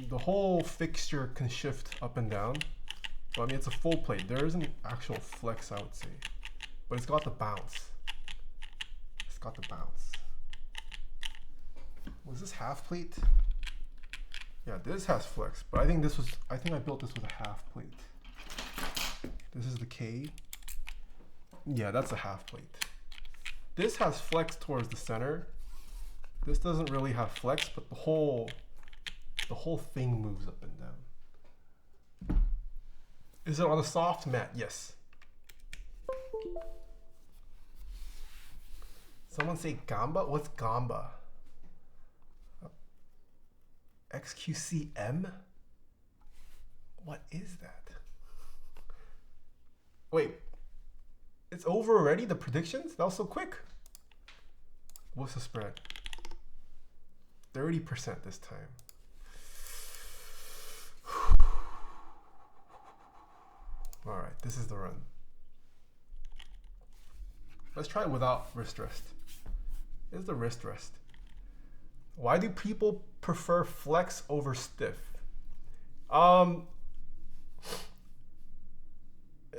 Speaker 1: The whole fixture can shift up and down. Well, I mean, it's a full plate. There isn't actual flex, I would say. But it's got the bounce. It's got the bounce. Was this half plate? Yeah, this has flex, but I think I built this with a half plate. This is the K. Yeah, that's a half plate. This has flex towards the center. This doesn't really have flex, but the whole thing moves up and down. Is it on a soft mat? Yes. Someone say Gamba? What's Gamba? XQCM? What is that? Wait, it's over already? The predictions? That was so quick. What's the spread? 30% this time. All right, this is the run. Let's try it without wrist rest. This is the wrist rest. Why do people prefer flex over stiff?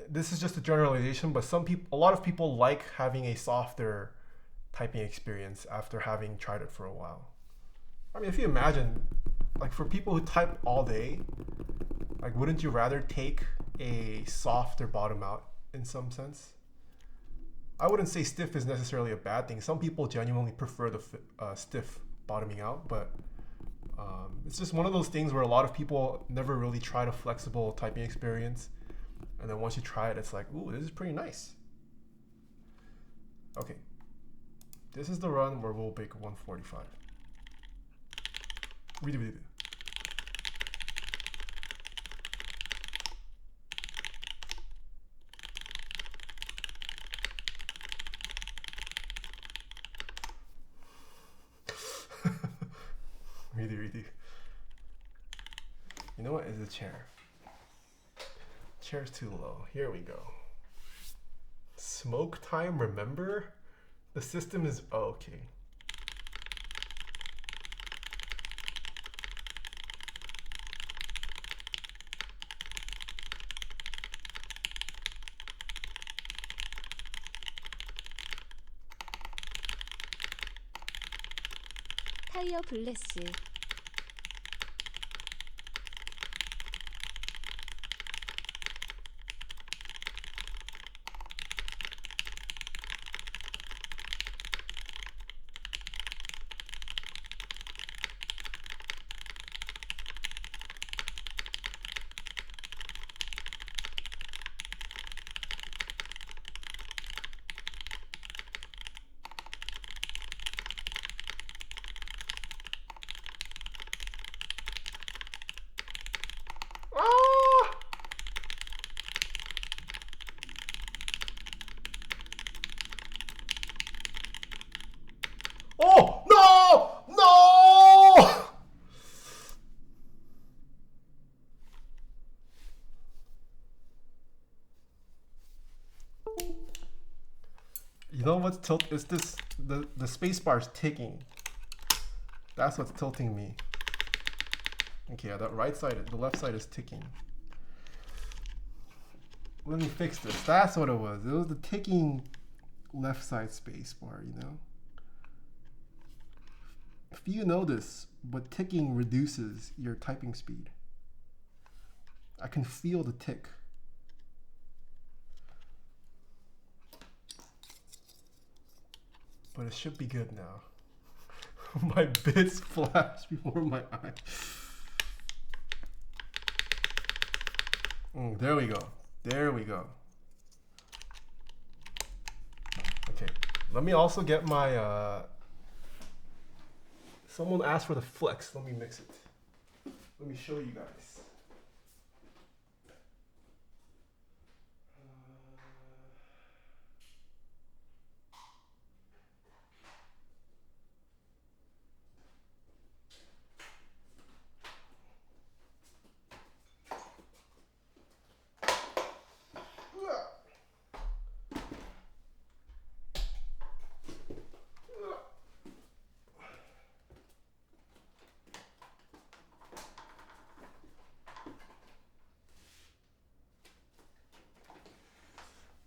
Speaker 1: This is just a generalization, but a lot of people like having a softer typing experience after having tried it for a while. I mean, if you imagine, like for people who type all day, like wouldn't you rather take a softer bottom out in some sense? I wouldn't say stiff is necessarily a bad thing. Some people genuinely prefer the stiff bottoming out, but it's just one of those things where a lot of people never really tried a flexible typing experience, and then once you try it, it's like, ooh, this is pretty nice. Okay, this is the run where we'll bake 145. Read it. Read it. You know what? It's a chair. Chair's too low. Here we go. Smoke time, remember? The system is, oh, okay.
Speaker 2: 타이어 블레스.
Speaker 1: Oh, no! No! You know what's is this the space bar is ticking. That's what's tilting me. Okay, yeah, that right side, the left side is ticking. Let me fix this. That's what it was. It was the ticking left side space bar, you know? Few know this, but ticking reduces your typing speed. I can feel the tick. But it should be good now. My bits flash before my eyes. There we go. There we go. Okay, let me also get my someone asked for the flex. Let me mix it. Let me show you guys.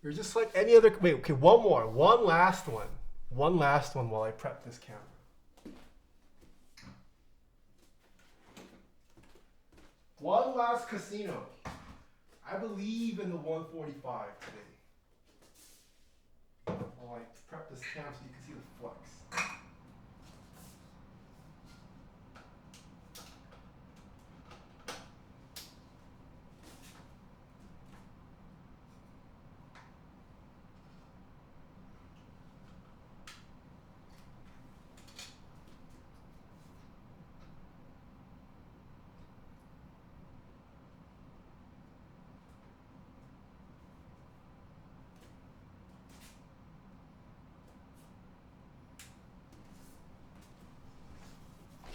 Speaker 1: You're just like any other. Wait, okay, one more. One last one. One last one while I prep this camera. One last casino. I believe in the 145 today. While I prep this camera so you can see the flex.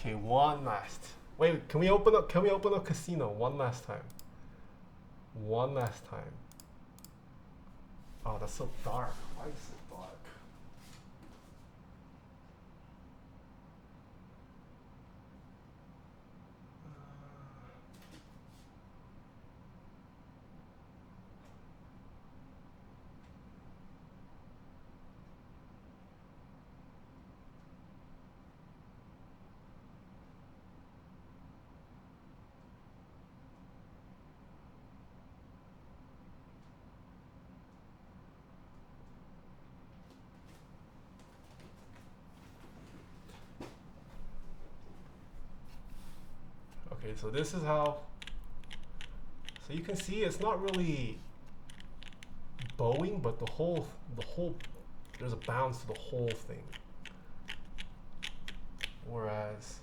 Speaker 1: Okay, one last. Wait, can we open up casino one last time? One last time. Oh, that's so dark. Why is it so dark? Okay, so this is how, so you can see it's not really bowing, but the whole, there's a bounce to the whole thing. Whereas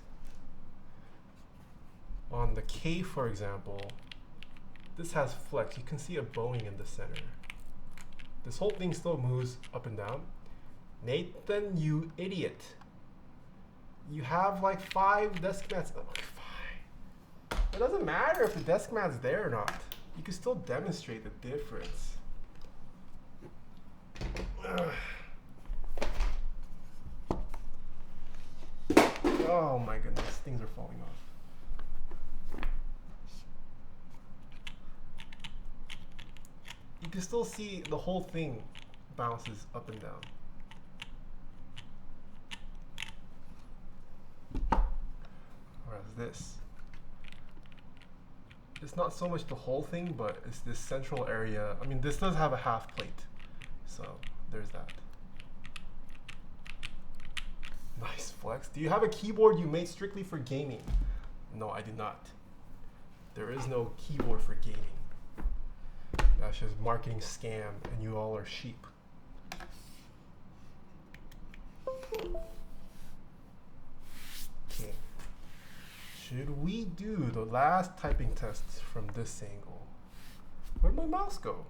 Speaker 1: On the K, for example, this has flex. You can see a bowing in the center. This whole thing still moves up and down. Nathan, you idiot. You have like 5 desk mats. Oh, fine. It doesn't matter if the desk mat's there or not. You can still demonstrate the difference. Oh my goodness, things are falling off. You can still see the whole thing bounces up and down. Whereas this, it's not so much the whole thing, but it's this central area. I mean, this does have a half plate, so there's that. Nice flex. Do you have a keyboard you made strictly for gaming? No, I do not. There is no keyboard for gaming. That's just marketing scam, and you all are sheep. Okay. Should we do the last typing test from this angle? Where'd my mouse go?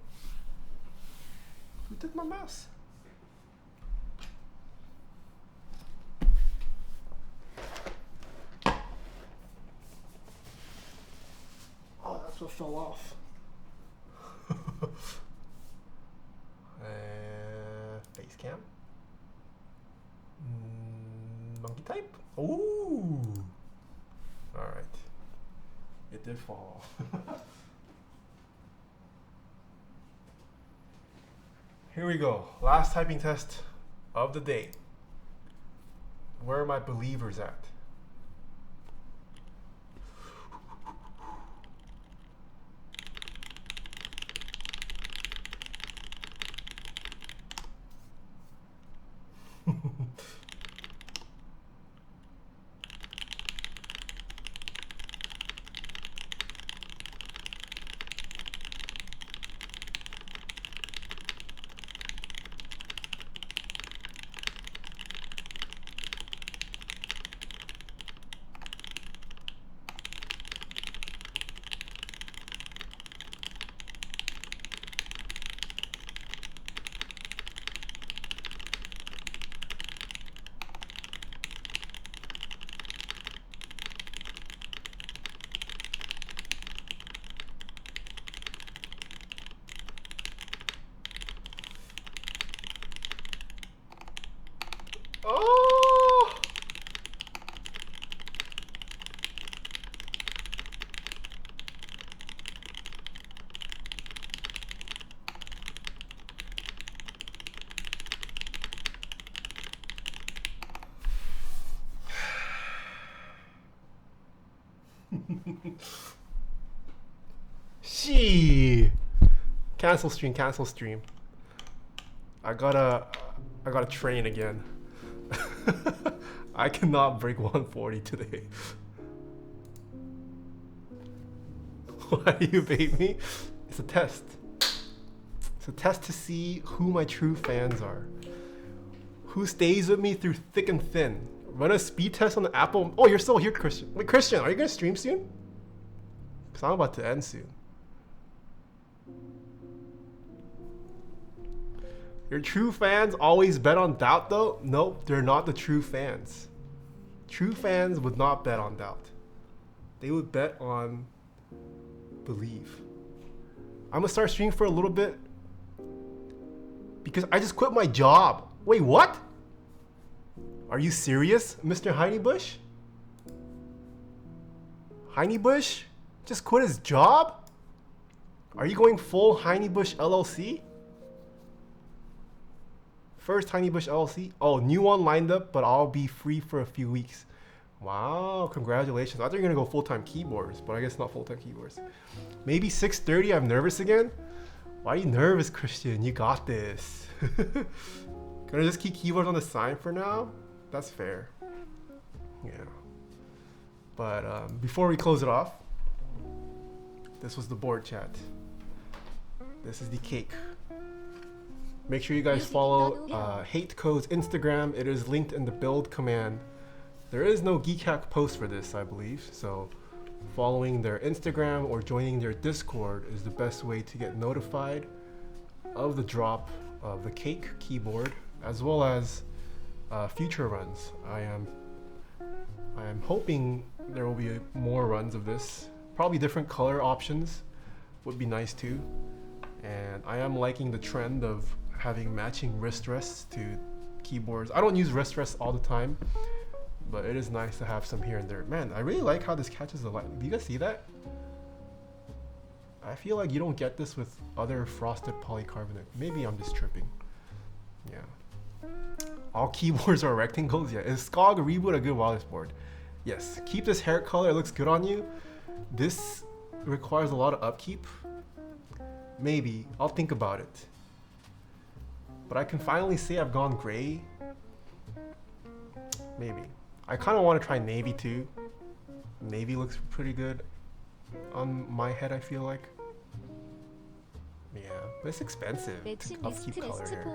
Speaker 1: Who took my mouse? Oh, that's what fell off. Face cam. Monkey type. Ooh. All right. It did fall off. Here we go. Last typing test of the day. Where are my believers at? Oh! She cancel stream, cancel stream. I gotta train again. I cannot break 140 today. Why do you bait me? It's a test. It's a test to see who my true fans are. Who stays with me through thick and thin. Run a speed test on the Apple. Oh, you're still here, Christian. Wait, Christian, are you gonna stream soon? Because I'm about to end soon. Your true fans always bet on doubt though? Nope, they're not the true fans. True fans would not bet on doubt. They would bet on believe. I'm gonna start streaming for a little bit because I just quit my job. Wait, what? Are you serious, Mr. Heinebush? Heinebush just quit his job? Are you going full Heinebush LLC? First Heinebush LLC. Oh, new one lined up, but I'll be free for a few weeks. Wow, congratulations. I thought you were gonna go full-time keyboards, but I guess not full-time keyboards. Maybe 6:30, I'm nervous again? Why are you nervous, Christian? You got this. Gonna just keep keyboards on the side for now? That's fair. Yeah. But before we close it off, this was the board chat. This is the cake. Make sure you guys follow Hate Code's Instagram. It is linked in the build command. There is no Geekhack post for this, I believe. So following their Instagram or joining their Discord is the best way to get notified of the drop of the cake keyboard, as well as future runs. I am hoping there will be more runs of this. Probably different color options would be nice too. And I am liking the trend of having matching wrist rests to keyboards. I don't use wrist rests all the time, but it is nice to have some here and there. Man, I really like how this catches the light. Do you guys see that? I feel like you don't get this with other frosted polycarbonate. Maybe I'm just tripping. Yeah. All keyboards are rectangles. Yeah. Is SCOG Reboot a good wireless board? Yes. Keep this hair color. It looks good on you. This requires a lot of upkeep. Maybe. I'll think about it. But I can finally say I've gone gray. Maybe. I kind of want to try navy too. Navy looks pretty good on my head, I feel like. Yeah, but it's expensive to upkeep color here.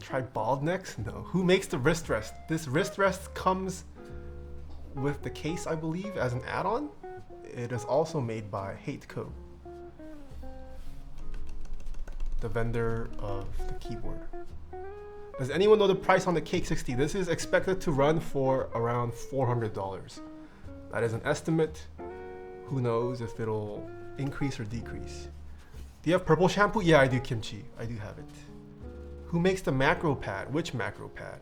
Speaker 1: Try bald necks? No. Who makes the wrist rest? This wrist rest comes with the case, I believe, as an add-on. It is also made by Hate Co., the vendor of the keyboard. Does anyone know the price on the Cake 60? This is expected to run for around $400. That is an estimate. Who knows if it'll increase or decrease. Do you have purple shampoo? Yeah, I do, Kimchi. I do have it. Who makes the macro pad? Which macro pad?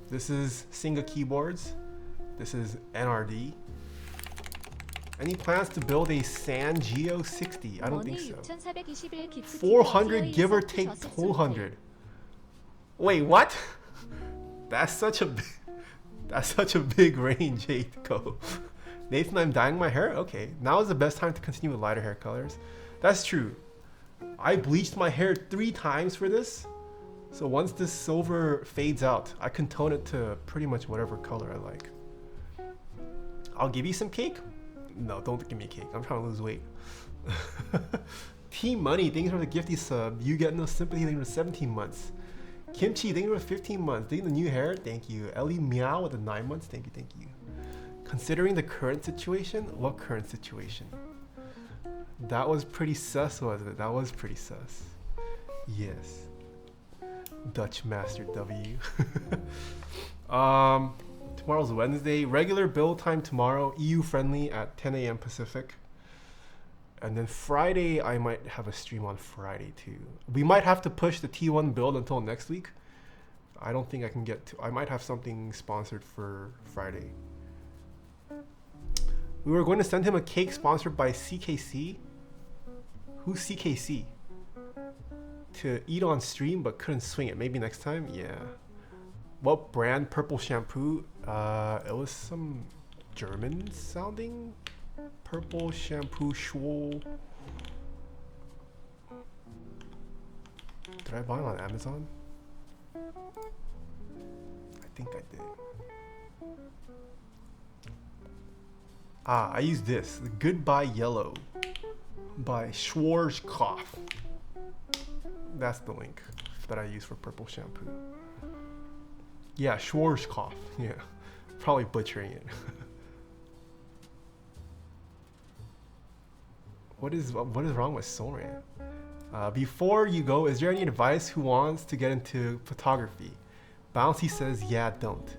Speaker 1: This is Singa Keyboards. This is NRD. Any plans to build a San Geo 60? I don't think so. 400 give or take 200. Wait, what? That's such a big range, Go. Nathan, I'm dyeing my hair? Okay, now is the best time to continue with lighter hair colors. That's true. I bleached my hair 3 times for this. So once this silver fades out, I can tone it to pretty much whatever color I like. I'll give you some cake. No, don't give me cake. I'm trying to lose weight. Team Money, thanks for the gifty sub. You get no sympathy, thank you for 17 months. Kimchi, thank you for 15 months. Thank you for the new hair, thank you. Ellie Meow with the 9 months, thank you, thank you. Considering the current situation, what current situation? That was pretty sus, wasn't it? That was pretty sus. Yes. Dutch Master W. Tomorrow's Wednesday. Regular build time tomorrow. EU friendly at 10 a.m. Pacific. And then Friday, I might have a stream on Friday too. We might have to push the T1 build until next week. I don't think I can get to. I might have something sponsored for Friday. We were going to send him a cake sponsored by CKC. Who's CKC? To eat on stream but couldn't swing it. Maybe next time? Yeah. What brand purple shampoo? It was some German sounding purple shampoo Schwoll. Did I buy it on Amazon? I think I did. I use this, the Goodbye Yellow by Schwarzkopf. That's the link that I use for purple shampoo. Yeah, Schwarzkopf. Yeah, probably butchering it. What is wrong with Soren? Before you go, is there any advice who wants to get into photography? Bouncy says, yeah, don't.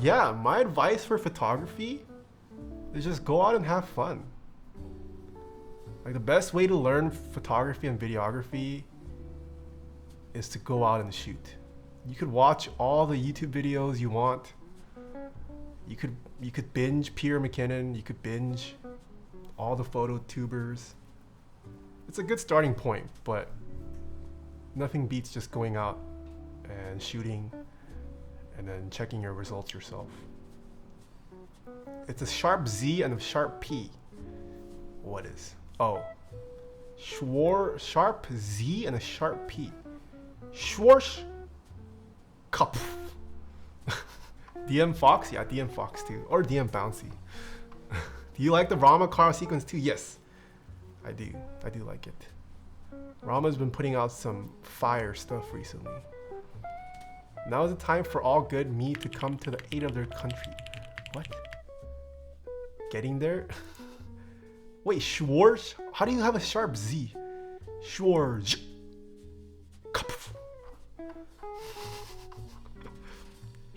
Speaker 1: Yeah, my advice for photography is just go out and have fun. Like the best way to learn photography and videography is to go out and shoot. You could watch all the YouTube videos you want. You could binge Peter McKinnon. You could binge all the photo tubers. It's a good starting point, but nothing beats just going out and shooting and then checking your results yourself. It's a sharp Z and a sharp P. What is? Oh. Sharp Z and a sharp P. Schwarz Cup. DM Fox? Yeah, DM Fox too. Or DM Bouncy. Do you like the Rama car sequence too? Yes, I do. I do like it. Rama's been putting out some fire stuff recently. Now is the time for all good me to come to the aid of their country. What? Getting there? Wait, Schwarz? How do you have a sharp Z? Schwarz.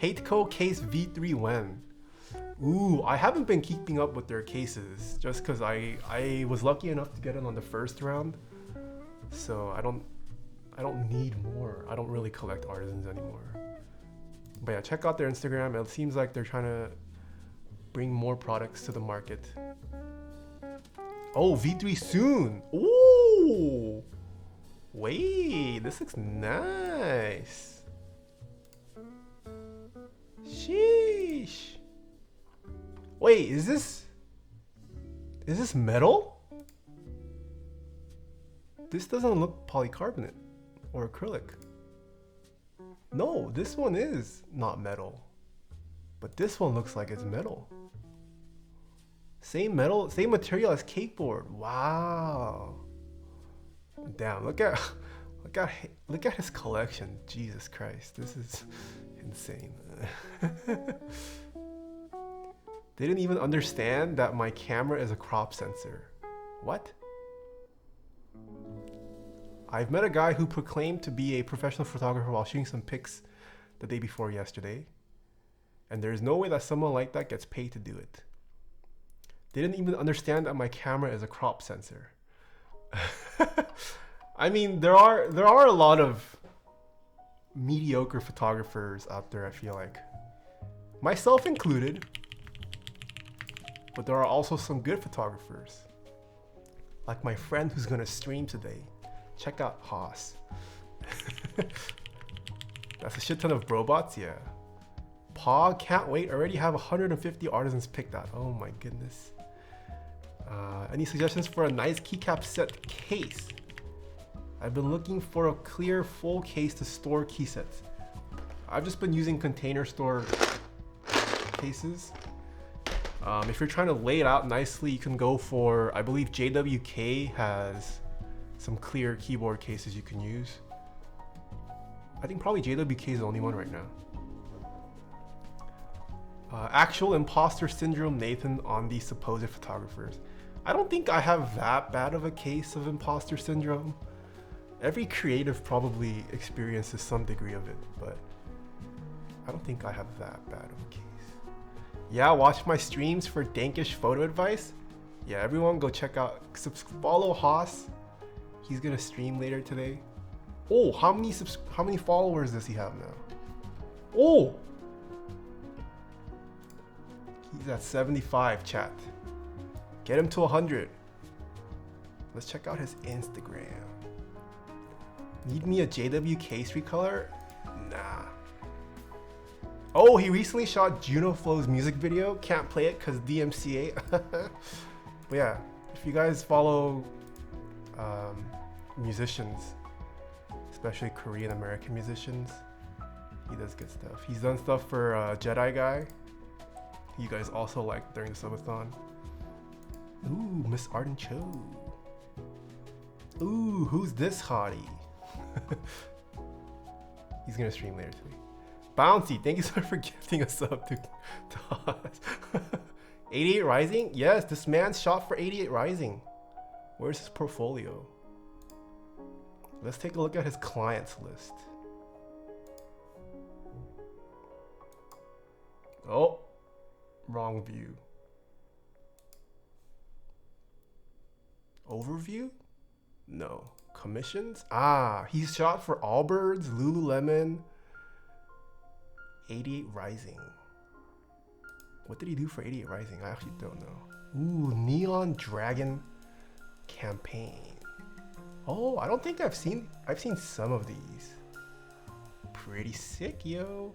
Speaker 1: Hateco case V3 when? Ooh, I haven't been keeping up with their cases just because I was lucky enough to get it on the first round. So I don't need more. I don't really collect artisans anymore. But yeah, check out their Instagram. It seems like they're trying to bring more products to the market. Oh, V3 soon. Ooh. Wait, this looks nice. Sheesh. Wait, is this metal? This doesn't look polycarbonate or acrylic. No, this one is not metal. But this one looks like it's metal. Same metal, same material as cakeboard. Wow. Damn, look at his collection. Jesus Christ, this is insane. They didn't even understand that my camera is a crop sensor. What? I've met a guy who proclaimed to be a professional photographer while shooting some pics the day before yesterday. And there's no way that someone like that gets paid to do it. They didn't even understand that my camera is a crop sensor. I mean, there are a lot of mediocre photographers out there, I feel like. Myself included. But there are also some good photographers. Like my friend who's gonna stream today. Check out Haas. That's a shit ton of robots, yeah. Paw, can't wait. Already have 150 artisans picked out. Oh my goodness. Any suggestions for a nice keycap set case? I've been looking for a clear full case to store key sets. I've just been using container store cases. If you're trying to lay it out nicely, you can go for, I believe JWK has some clear keyboard cases you can use. I think probably JWK is the only one right now. Actual imposter syndrome, Nathan, on these supposed photographers. I don't think I have that bad of a case of imposter syndrome. Every creative probably experiences some degree of it, but I don't think I have that bad of a case. Yeah, watch my streams for dankish photo advice. Yeah, everyone go check out, follow Haas. He's gonna stream later today. Oh, how many followers does he have now? Oh! He's at 75, chat. Get him to 100. Let's check out his Instagram. Need me a JWK street color? Nah. Oh, he recently shot Juno Flow's music video. Can't play it because DMCA. But yeah, if you guys follow musicians, especially Korean American musicians, he does good stuff. He's done stuff for Jedi Guy. You guys also like during the subathon. Ooh, Miss Arden Cho. Ooh, who's this hottie? He's gonna stream later today. Bouncy, thank you so much for gifting us up to us. 88 Rising? Yes, this man shot for 88 Rising. Where's his portfolio? Let's take a look at his clients list. Oh, wrong view. Overview? No. Commissions? Ah, he's shot for Allbirds, Lululemon, 88 Rising. What did he do for 88 Rising? I actually don't know. Ooh, Neon Dragon campaign. Oh, I don't think I've seen some of these. Pretty sick, yo.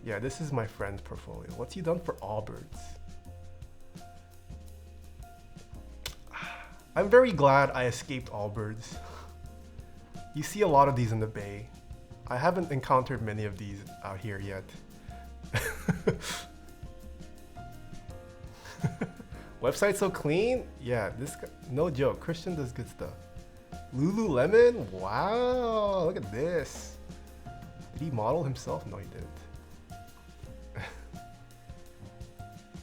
Speaker 1: Yeah, this is my friend's portfolio. What's he done for Allbirds? I'm very glad I escaped Allbirds. You see a lot of these in the Bay. I haven't encountered many of these out here yet. Website so clean? Yeah, this guy, no joke. Christian does good stuff. Lululemon? Wow, look at this. Did he model himself? No, he didn't.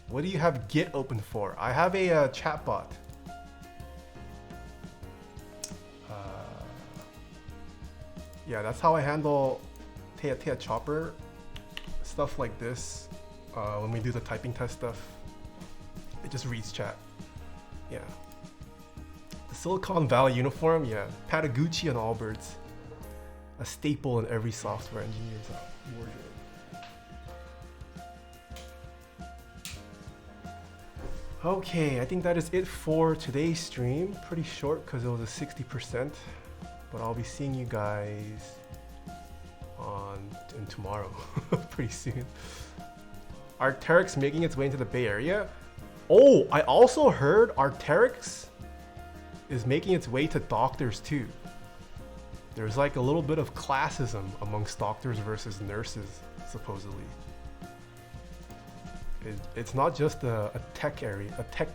Speaker 1: What do you have Git open for? I have a chatbot. Yeah, that's how I handle Taeha Chopper stuff like this. When we do the typing test stuff, it just reads chat. Yeah. The Silicon Valley uniform, yeah. Patagucci and Allbirds. A staple in every software engineer's wardrobe. Okay, I think that is it for today's stream. Pretty short because it was a 60%. But I'll be seeing you guys in tomorrow, pretty soon. Arc'teryx making its way into the Bay Area. Oh, I also heard Arc'teryx is making its way to doctors too. There's like a little bit of classism amongst doctors versus nurses, supposedly. It's not just a tech area, a tech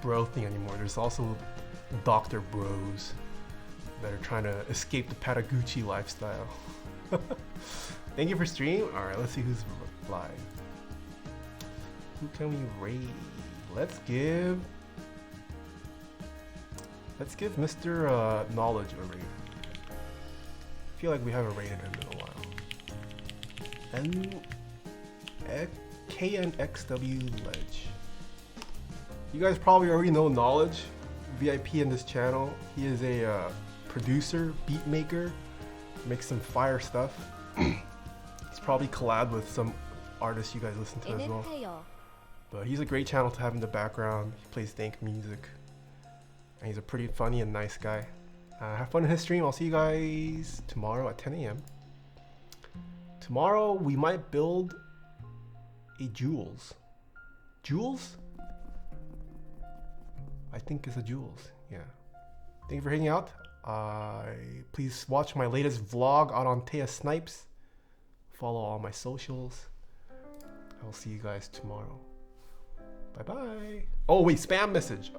Speaker 1: bro thing anymore. There's also doctor bros that are trying to escape the Patagucci lifestyle. Thank you for stream. All right, let's see who's live. Who can we raid? Let's give Mr. Knowledge a raid. I feel like we haven't raided him in a while. KNXW Ledge. You guys probably already know Knowledge, VIP in this channel. He is a producer, beat maker, makes some fire stuff. He's probably collabed with some artists you guys listen to as well. But he's a great channel to have in the background. He plays dank music. And he's a pretty funny and nice guy. Have fun in his stream. I'll see you guys tomorrow at 10 a.m. Tomorrow we might build a Jules. Jules? I think it's a Jules, yeah. Thank you for hanging out. Please watch my latest vlog out on Taeha Snipes. Follow all my socials. I will see you guys tomorrow. Bye bye. Oh wait, spam message.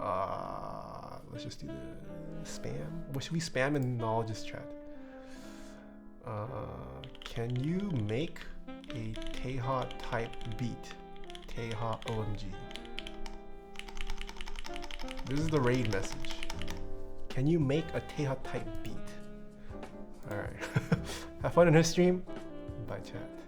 Speaker 1: Let's just do the spam. What should we spam in Knowledge's chat? Can you make a Taeha type beat? Taeha OMG. This is the raid message. Can you make a Taeha type beat? Alright. Have fun in his stream. Bye chat.